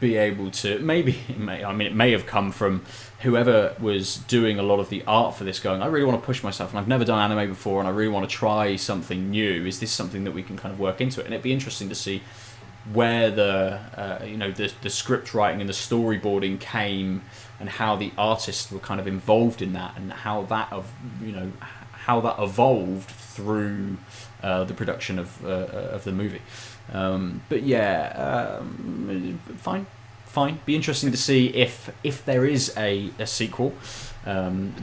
be able to it may have come from whoever was doing a lot of the art for this, going, I really want to push myself, and I've never done anime before, and I really want to try something new. Is this something that we can kind of work into it? And it'd be interesting to see where the script writing and the storyboarding came, and how the artists were kind of involved in that, and how that evolved through the production of the movie. But yeah, fine. Be interesting to see if there is a sequel.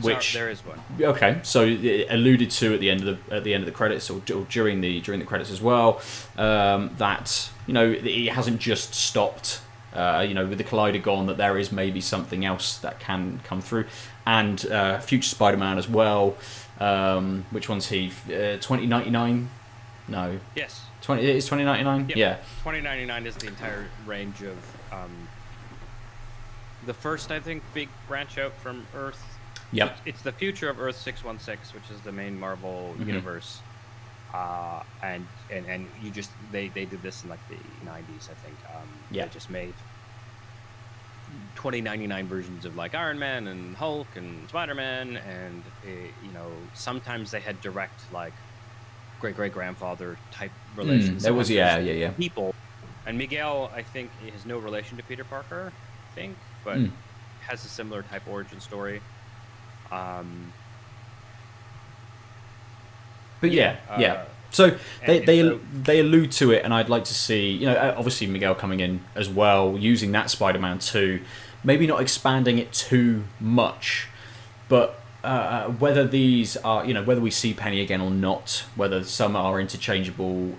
Which there is one. Okay, so it alluded to at the end of the credits, or during the credits as well. That it hasn't just stopped. With the Collider gone, that there is maybe something else that can come through, and future Spider-Man as well. Which one's he? 2099? No. Yes. It's 2099. Yep. Yeah. 2099 is the entire range of the first, I think, big branch out from Earth. Yep. It's the future of Earth 616, which is the main Marvel universe. And you just they did this in like the 90s, I think. They just made 2099 versions of like Iron Man and Hulk and Spider-Man, and sometimes they had direct like great grandfather type relations. There was people, and Miguel, I think, has no relation to Peter Parker, I think, but has a similar type origin story. But so they allude to it, and I'd like to see, obviously Miguel coming in as well, using that Spider-Man 2, maybe not expanding it too much, but whether these are, whether we see Penny again or not, whether some are interchangeable,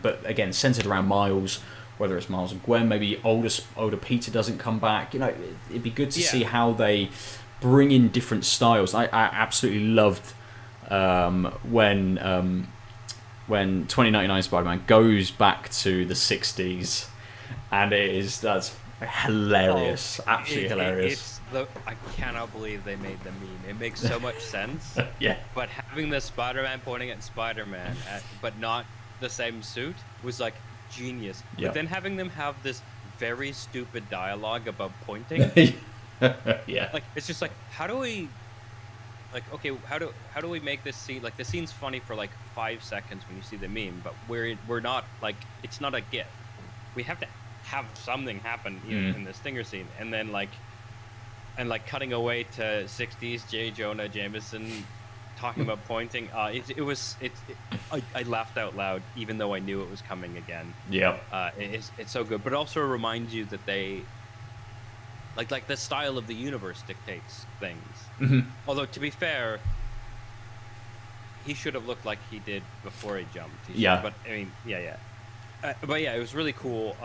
but again centered around Miles, whether it's Miles and Gwen, maybe older Peter doesn't come back. It'd be good to see how they bring in different styles. I absolutely loved when 2099 Spider-Man goes back to the 60s, and that's hilarious, absolutely hilarious. I cannot believe they made the meme. It makes so much sense. Yeah. But having the Spider-Man pointing at Spider-Man, but not the same suit, was like genius. Yeah. But then having them have this very stupid dialogue about pointing. Yeah. Like it's just like, how do we? Like, okay, how do we make this scene? Like, the scene's funny for like 5 seconds when you see the meme, but we're not like, it's not a GIF. We have to have something happen in the Stinger scene, and then like cutting away to 60s J. Jonah Jameson talking about pointing. I laughed out loud, even though I knew it was coming again. Yeah. It's so good, but it also reminds you that they. Like the style of the universe dictates things. Although, to be fair, he should have looked like he did before he jumped. But I mean, but yeah, it was really cool.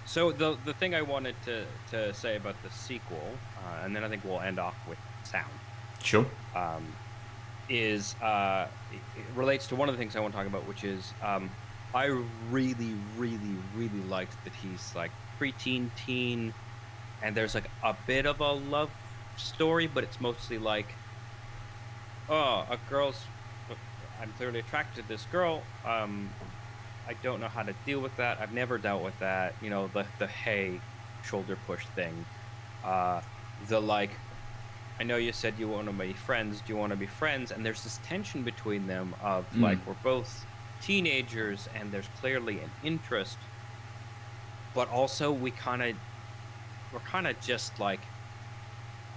So the thing I wanted to say about the sequel, and then I think we'll end off with sound. Sure. Is it relates to one of the things I want to talk about, which is I really liked that he's like preteen, teen, and there's like a bit of a love story, but it's mostly like, oh, a girl's I'm clearly attracted to this girl. I don't know how to deal with that. I've never dealt with that. You know, the hey, shoulder push thing. Uh, the like, I know you said you want to be friends. Do you want to be friends? And there's this tension between them of like we're both teenagers and there's clearly an interest, but also we're kind of just like,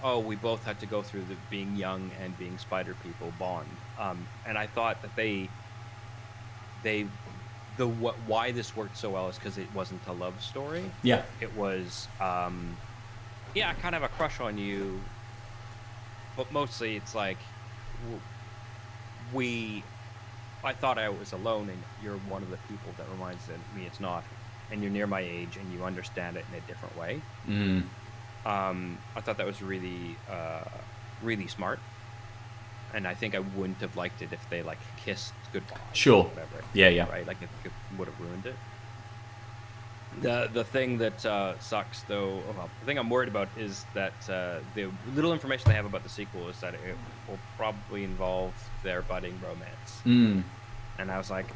oh, we both had to go through the being young and being spider people bond. And I thought that they why this worked so well is because it wasn't a love story. Yeah. It was yeah, kind of a crush on you, but mostly it's like we I thought I was alone and you're one of the people that reminds me it's not, and you're near my age and you understand it in a different way. I thought that was really really smart, and I think I wouldn't have liked it if they like kissed goodbye. Sure. Or whatever. Yeah. Right. Like it would have ruined it. The thing that sucks though, well, the thing I'm worried about is that the little information they have about the sequel is that it will probably involve their budding romance. And I was like,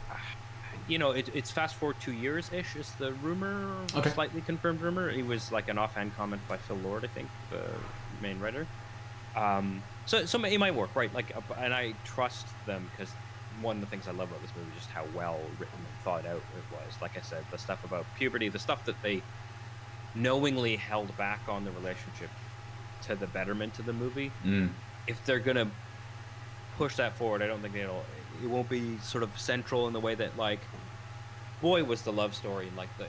you know, it's fast forward 2 years ish is the rumor, Okay. slightly confirmed rumor. It was like an offhand comment by Phil Lord, I think, the main writer. So it might work, right? Like, and I trust them because one of the things I love about this movie is just how well written and thought out it was. Like I said, the stuff about puberty, the stuff that they knowingly held back on the relationship to the betterment of the movie. If they're gonna push that forward, I don't think it won't be sort of central in the way that like Boy was the love story, and like the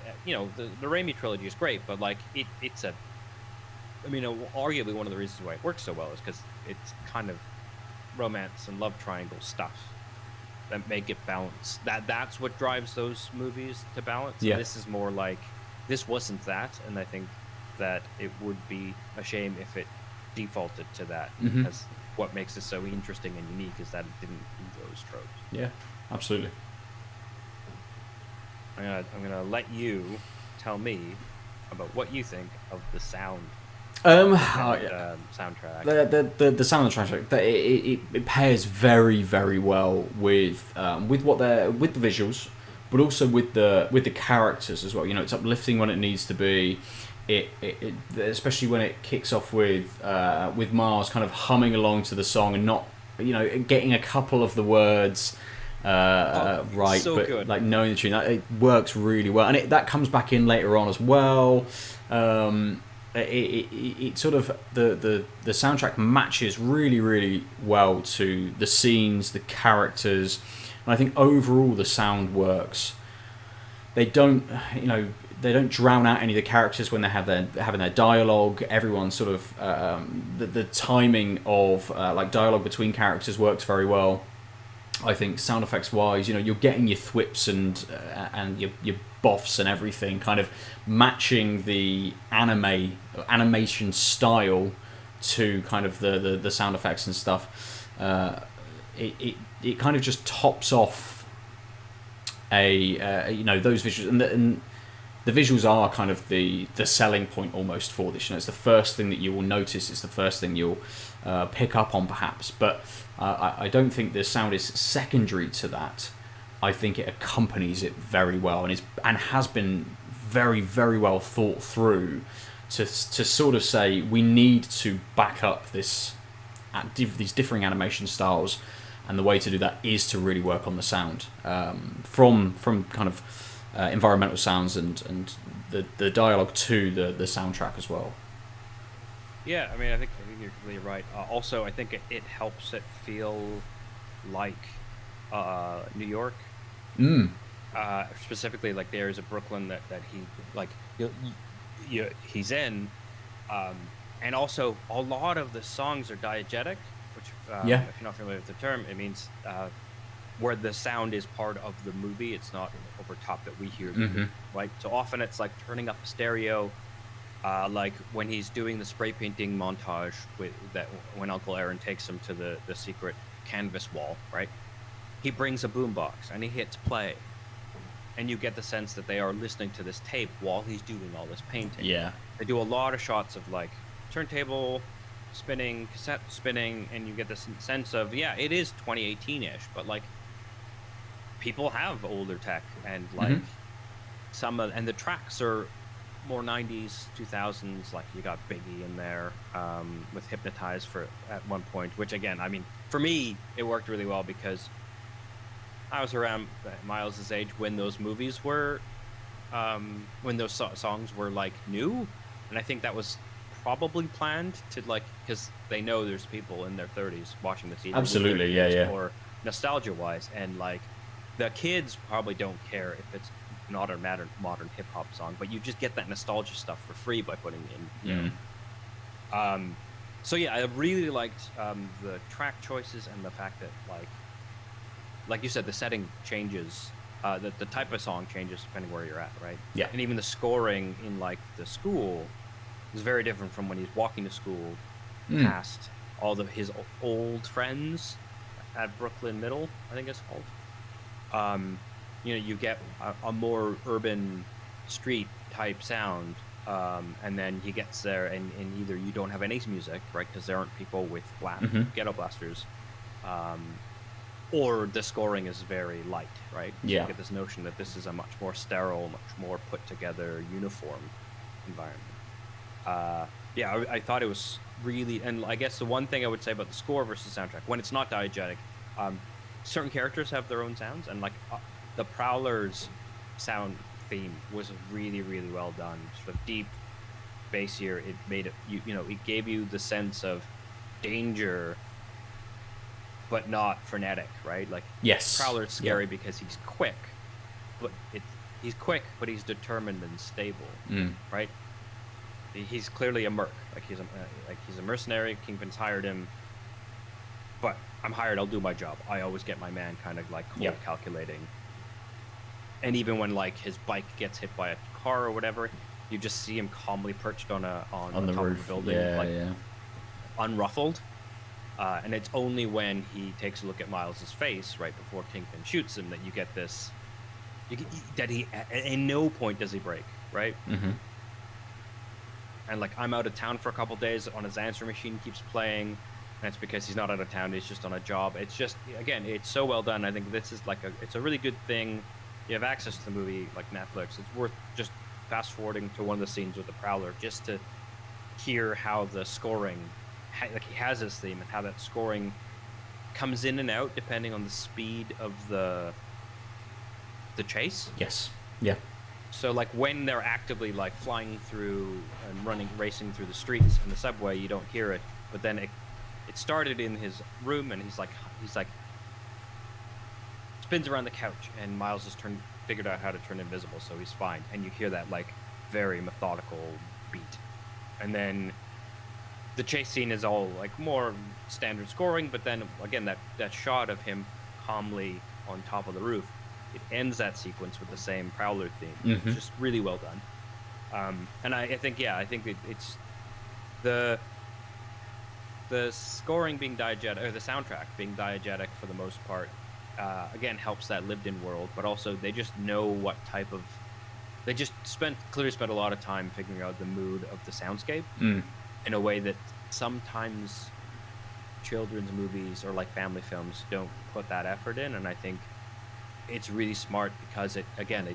Raimi trilogy is great, but like it's a, I mean, arguably one of the reasons why it works so well is because it's kind of romance and love triangle stuff that make it balance. That's what drives those movies to balance. Yeah. And this is more like, this wasn't that, and I think that it would be a shame if it defaulted to that, because what makes it so interesting and unique is that it didn't do those tropes. Yeah, absolutely. I'm gonna let you tell me about what you think of the sound. Soundtrack. The sound of the soundtrack, it pairs very, very well with what they're with the visuals, but also with the characters as well. You know, it's uplifting when it needs to be. It especially when it kicks off with Mars kind of humming along to the song and not, you know, getting a couple of the words right, so but good. like knowing the tune, it works really well, and that comes back in later on as well. It sort of the soundtrack matches really, really well to the scenes, the characters, and I think overall the sound works. They don't drown out any of the characters when they have having their dialogue. Everyone sort of the timing of like dialogue between characters works very well. I think sound effects wise, you know, you're getting your thwips and your boffs and everything kind of matching the animation style to kind of the sound effects and stuff. It kind of just tops off you know, those visuals, and the visuals are kind of the selling point almost for this. You know, it's the first thing that you will notice. It's the first thing you'll pick up on, perhaps. But I don't think the sound is secondary to that. I think it accompanies it very well, and has been very, very well thought through to sort of say we need to back up these differing animation styles, and the way to do that is to really work on the sound from kind of environmental sounds and the dialogue to the soundtrack as well. Yeah, I mean, I think you're completely right. Also, I think it helps it feel like New York. Specifically, like there's a Brooklyn that he like he's in, and also a lot of the songs are diegetic, which if you're not familiar with the term, it means where the sound is part of the movie. It's not over top that we hear the movie, right? So often it's like turning up a stereo. Like when he's doing the spray painting montage when Uncle Aaron takes him to the secret canvas wall, right? He brings a boombox and he hits play, and you get the sense that they are listening to this tape while he's doing all this painting. Yeah, they do a lot of shots of like turntable spinning, cassette spinning, and you get this sense of, yeah, it is 2018-ish, but like people have older tech, and like and the tracks are more 90s 2000s. Like you got Biggie in there with Hypnotize for at one point, which again, I mean, for me it worked really well because I was around Miles's age when those movies were when those songs were like new, and I think that was probably planned to like, because they know there's people in their 30s watching the TV. Absolutely, yeah. Or nostalgia wise, and like the kids probably don't care if it's not a modern hip hop song, but you just get that nostalgia stuff for free by putting in. You know? So yeah, I really liked the track choices and the fact that like you said, the setting changes. The type of song changes depending where you're at, right? Yeah. And even the scoring in like the school is very different from when he's walking to school past all his old friends at Brooklyn Middle, I think it's called. You know, you get a more urban street type sound, and then he gets there and either you don't have any music, right, because there aren't people with ghetto blasters, or the scoring is very light, right? So you get this notion that this is a much more sterile, much more put together, uniform environment. I thought it was really, and I guess the one thing I would say about the score versus soundtrack, when it's not diegetic, certain characters have their own sounds, and like the Prowler's sound theme was really, really well done. Sort of deep, bassier. It made it, you know, it gave you the sense of danger, but not frenetic, right? Like, Prowler's scary because he's quick, but he's quick, but he's determined and stable, right? He's clearly a merc, like he's a mercenary. Kingpin's hired him, but I'm hired. I'll do my job. I always get my man, kind of like cold calculating. And even when like his bike gets hit by a car or whatever, you just see him calmly perched on the top roof of the building, unruffled. And it's only when he takes a look at Miles's face right before Kingpin shoots him that you get this. That he, at no point does he break, right? And like, I'm out of town for a couple days, on his answer machine keeps playing, and it's because he's not out of town, he's just on a job. It's just, again, it's so well done. I think this is like it's a really good thing. You have access to the movie like Netflix, it's worth just fast forwarding to one of the scenes with the Prowler just to hear how the scoring, like he has his theme, and how that scoring comes in and out depending on the speed of the chase. So like when they're actively like flying through and racing through the streets and the subway, you don't hear it. But then it started in his room, and he's like spins around the couch, and Miles has figured out how to turn invisible, so he's fine. And you hear that like very methodical beat, and then the chase scene is all like more standard scoring. But then again, that shot of him calmly on top of the roof, it ends that sequence with the same Prowler theme. It's just really well done. And I think it's the scoring being diegetic, or the soundtrack being diegetic for the most part, again, helps that lived-in world, but also they just know what type of, they just clearly spent a lot of time figuring out the mood of the soundscape in a way that sometimes children's movies or like family films don't put that effort in. And I think it's really smart because it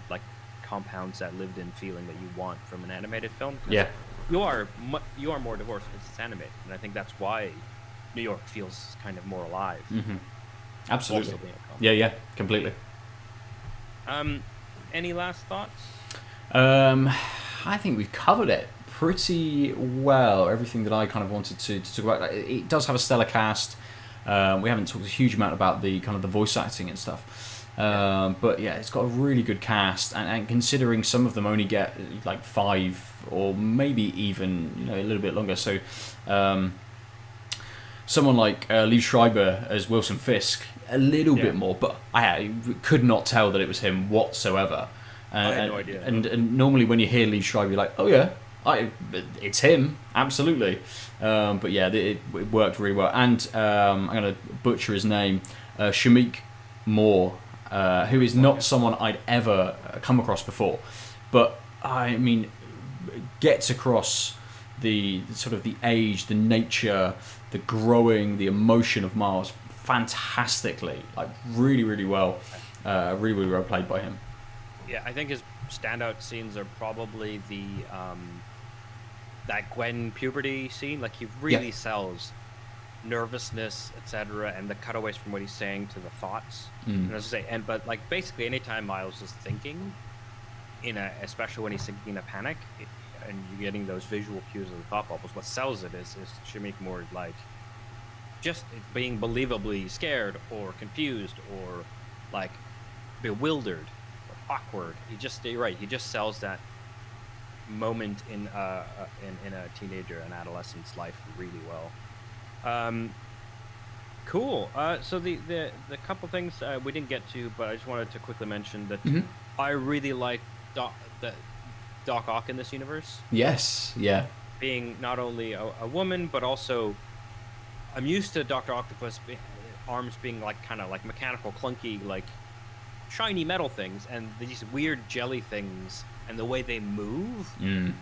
like compounds that lived-in feeling that you want from an animated film. You are more divorced because it's animated, and I think that's why New York feels kind of more alive. Absolutely. Yeah, completely. Any last thoughts? I think we've covered it pretty well. Everything that I kind of wanted to talk about. It does have a stellar cast. We haven't talked a huge amount about the kind of the voice acting and stuff. But yeah, it's got a really good cast, and considering some of them only get like 5 or maybe even a little bit longer. So someone like Lee Schreiber as Wilson Fisk, a little bit more, but I could not tell that it was him whatsoever. I had no idea. And normally when you hear Lee Schreiber, you're like, oh yeah, it's him, absolutely. But yeah, it worked really well. And I'm going to butcher his name, Shamik Moore, who is not someone I'd ever come across before, but I mean, gets across the sort of the age, the nature, the growing, the emotion of Miles fantastically, like really, really well. Really well played by him. Yeah, I think his standout scenes are probably the that Gwen puberty scene. Like he really sells nervousness, etc., and the cutaways from what he's saying to the thoughts. And as I say, but like basically, anytime Miles is thinking, especially when he's thinking in a panic, and you're getting those visual cues of the thought bubbles, what sells it is Shamik Moore like just being believably scared or confused or like bewildered or awkward. You're right. He just sells that moment in a teenager and adolescent's life really well. Cool. So the couple things we didn't get to, but I just wanted to quickly mention that I really like Doc Ock in this universe. Yes. Yeah. Being not only a woman, but also I'm used to Dr. Octopus arms being like kind of like mechanical, clunky, like shiny metal things, and these weird jelly things, and the way they move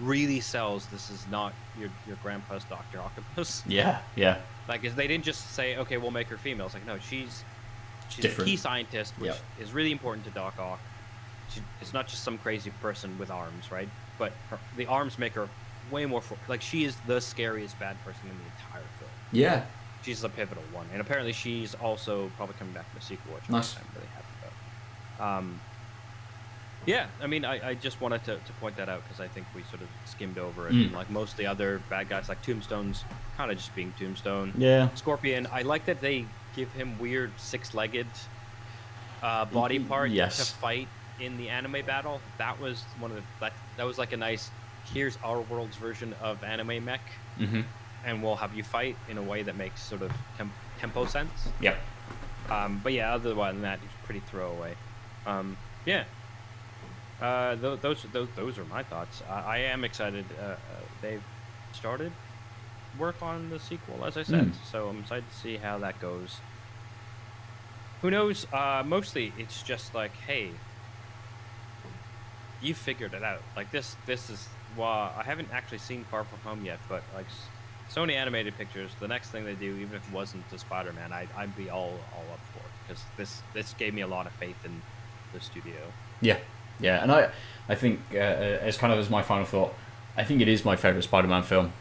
really sells. This is not your grandpa's Dr. Octopus. Yeah. Yeah. Like, they didn't just say, okay, we'll make her female. It's like, no, she's different. A key scientist, which is really important to Doc Ock. It's not just some crazy person with arms, right? But the arms make her way more like she is the scariest bad person in the entire film. Yeah. She's a pivotal one, and apparently she's also probably coming back in the sequel, which nice. I'm really happy about. Yeah, I mean, I just wanted to point that out because I think we sort of skimmed over it. And like most of the other bad guys, like Tombstone's kind of just being Tombstone. Yeah. Scorpion, I like that they give him weird six-legged body part to fight in the anime battle. That was one of the that was like a nice, here's our world's version of anime mech, and we'll have you fight in a way that makes sort of tempo sense. Yep. But yeah, other than that, it's pretty throwaway. Yeah. Those are my thoughts. I am excited. They've started work on the sequel, as I said, so I'm excited to see how that goes. Who knows? Mostly, it's just like, hey, you figured it out. Like this is I haven't actually seen Far From Home yet, but like Sony Animated Pictures, the next thing they do, even if it wasn't the Spider-Man, I'd be all up for it because this gave me a lot of faith in the studio. Yeah. Yeah, and I think as kind of as my final thought, I think it is my favorite Spider-Man film.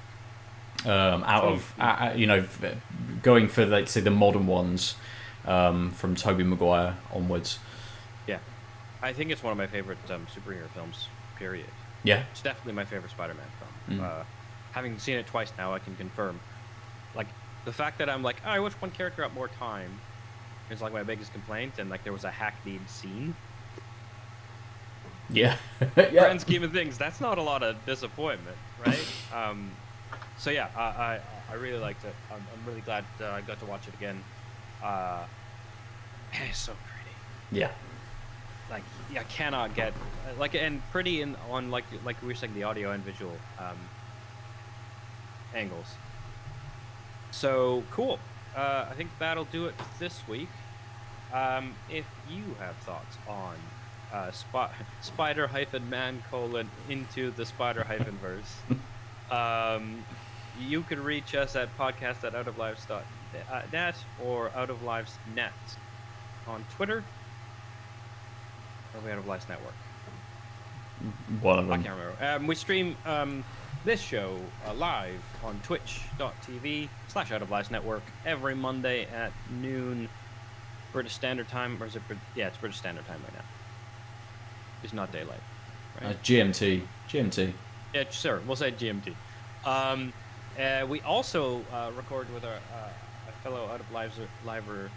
Going for, let's say, the modern ones from Tobey Maguire onwards. Yeah, I think it's one of my favorite superhero films. Period. Yeah, it's definitely my favorite Spider-Man film. Having seen it twice now, I can confirm. Like the fact that I'm like, I wish one character got more time is like my biggest complaint, and like there was a hackneyed scene. Yeah. Grand scheme of things, that's not a lot of disappointment, right? So yeah, I really liked it. I'm really glad I got to watch it again. It's so pretty. Yeah. Like I cannot get like and pretty on like we were saying, the audio and visual angles. So cool. I think that'll do it this week. If you have thoughts on Spider-Man : into the Spider-Verse. You can reach us at podcast@outoflives.net or outoflives.net on Twitter. Or we Out of Lives Network. One of them. I can't remember. We stream this show live on twitch.tv/outoflives network every Monday at noon British Standard Time. Or is it? Yeah, it's British Standard Time right now. It's not daylight. Right? GMT. Yeah, sure. We'll say GMT. We also record with our fellow Out of Liver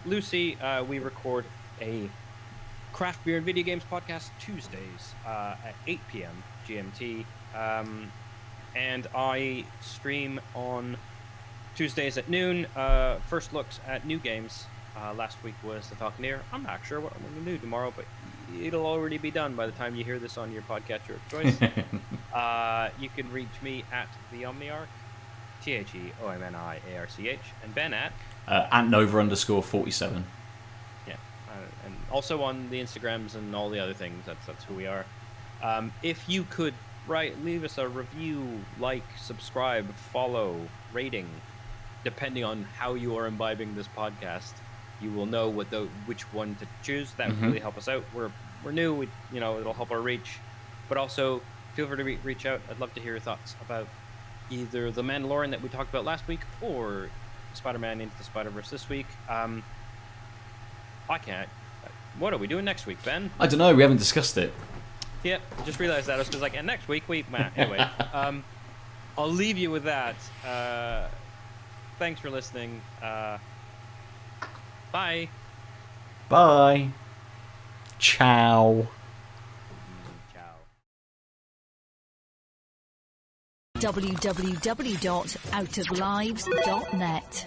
Lucy. We record a craft beer and video games podcast Tuesdays at 8 p.m. GMT. And I stream on Tuesdays at noon. First looks at new games. Last week was The Falconeer. I'm not sure what I'm going to do tomorrow, but it'll already be done by the time you hear this on your podcatcher of choice. You can reach me at the Omniarch, TheOmniarch, and Ben at Nova_47. Yeah, and also on the Instagrams and all the other things. That's who we are. If you could leave us a review, like, subscribe, follow, rating, depending on how you are imbibing this podcast. you will know which one to choose. That would really help us out. We're new, it'll help our reach. But also, feel free to reach out. I'd love to hear your thoughts about either The Mandalorian that we talked about last week or Spider-Man Into the Spider-Verse this week. I can't. What are we doing next week, Ben? I don't know. We haven't discussed it. Yep, just realized that. I was just like, and next week anyway. I'll leave you with that. Thanks for listening. Bye. Bye. Ciao. Ciao. www.outoflives.net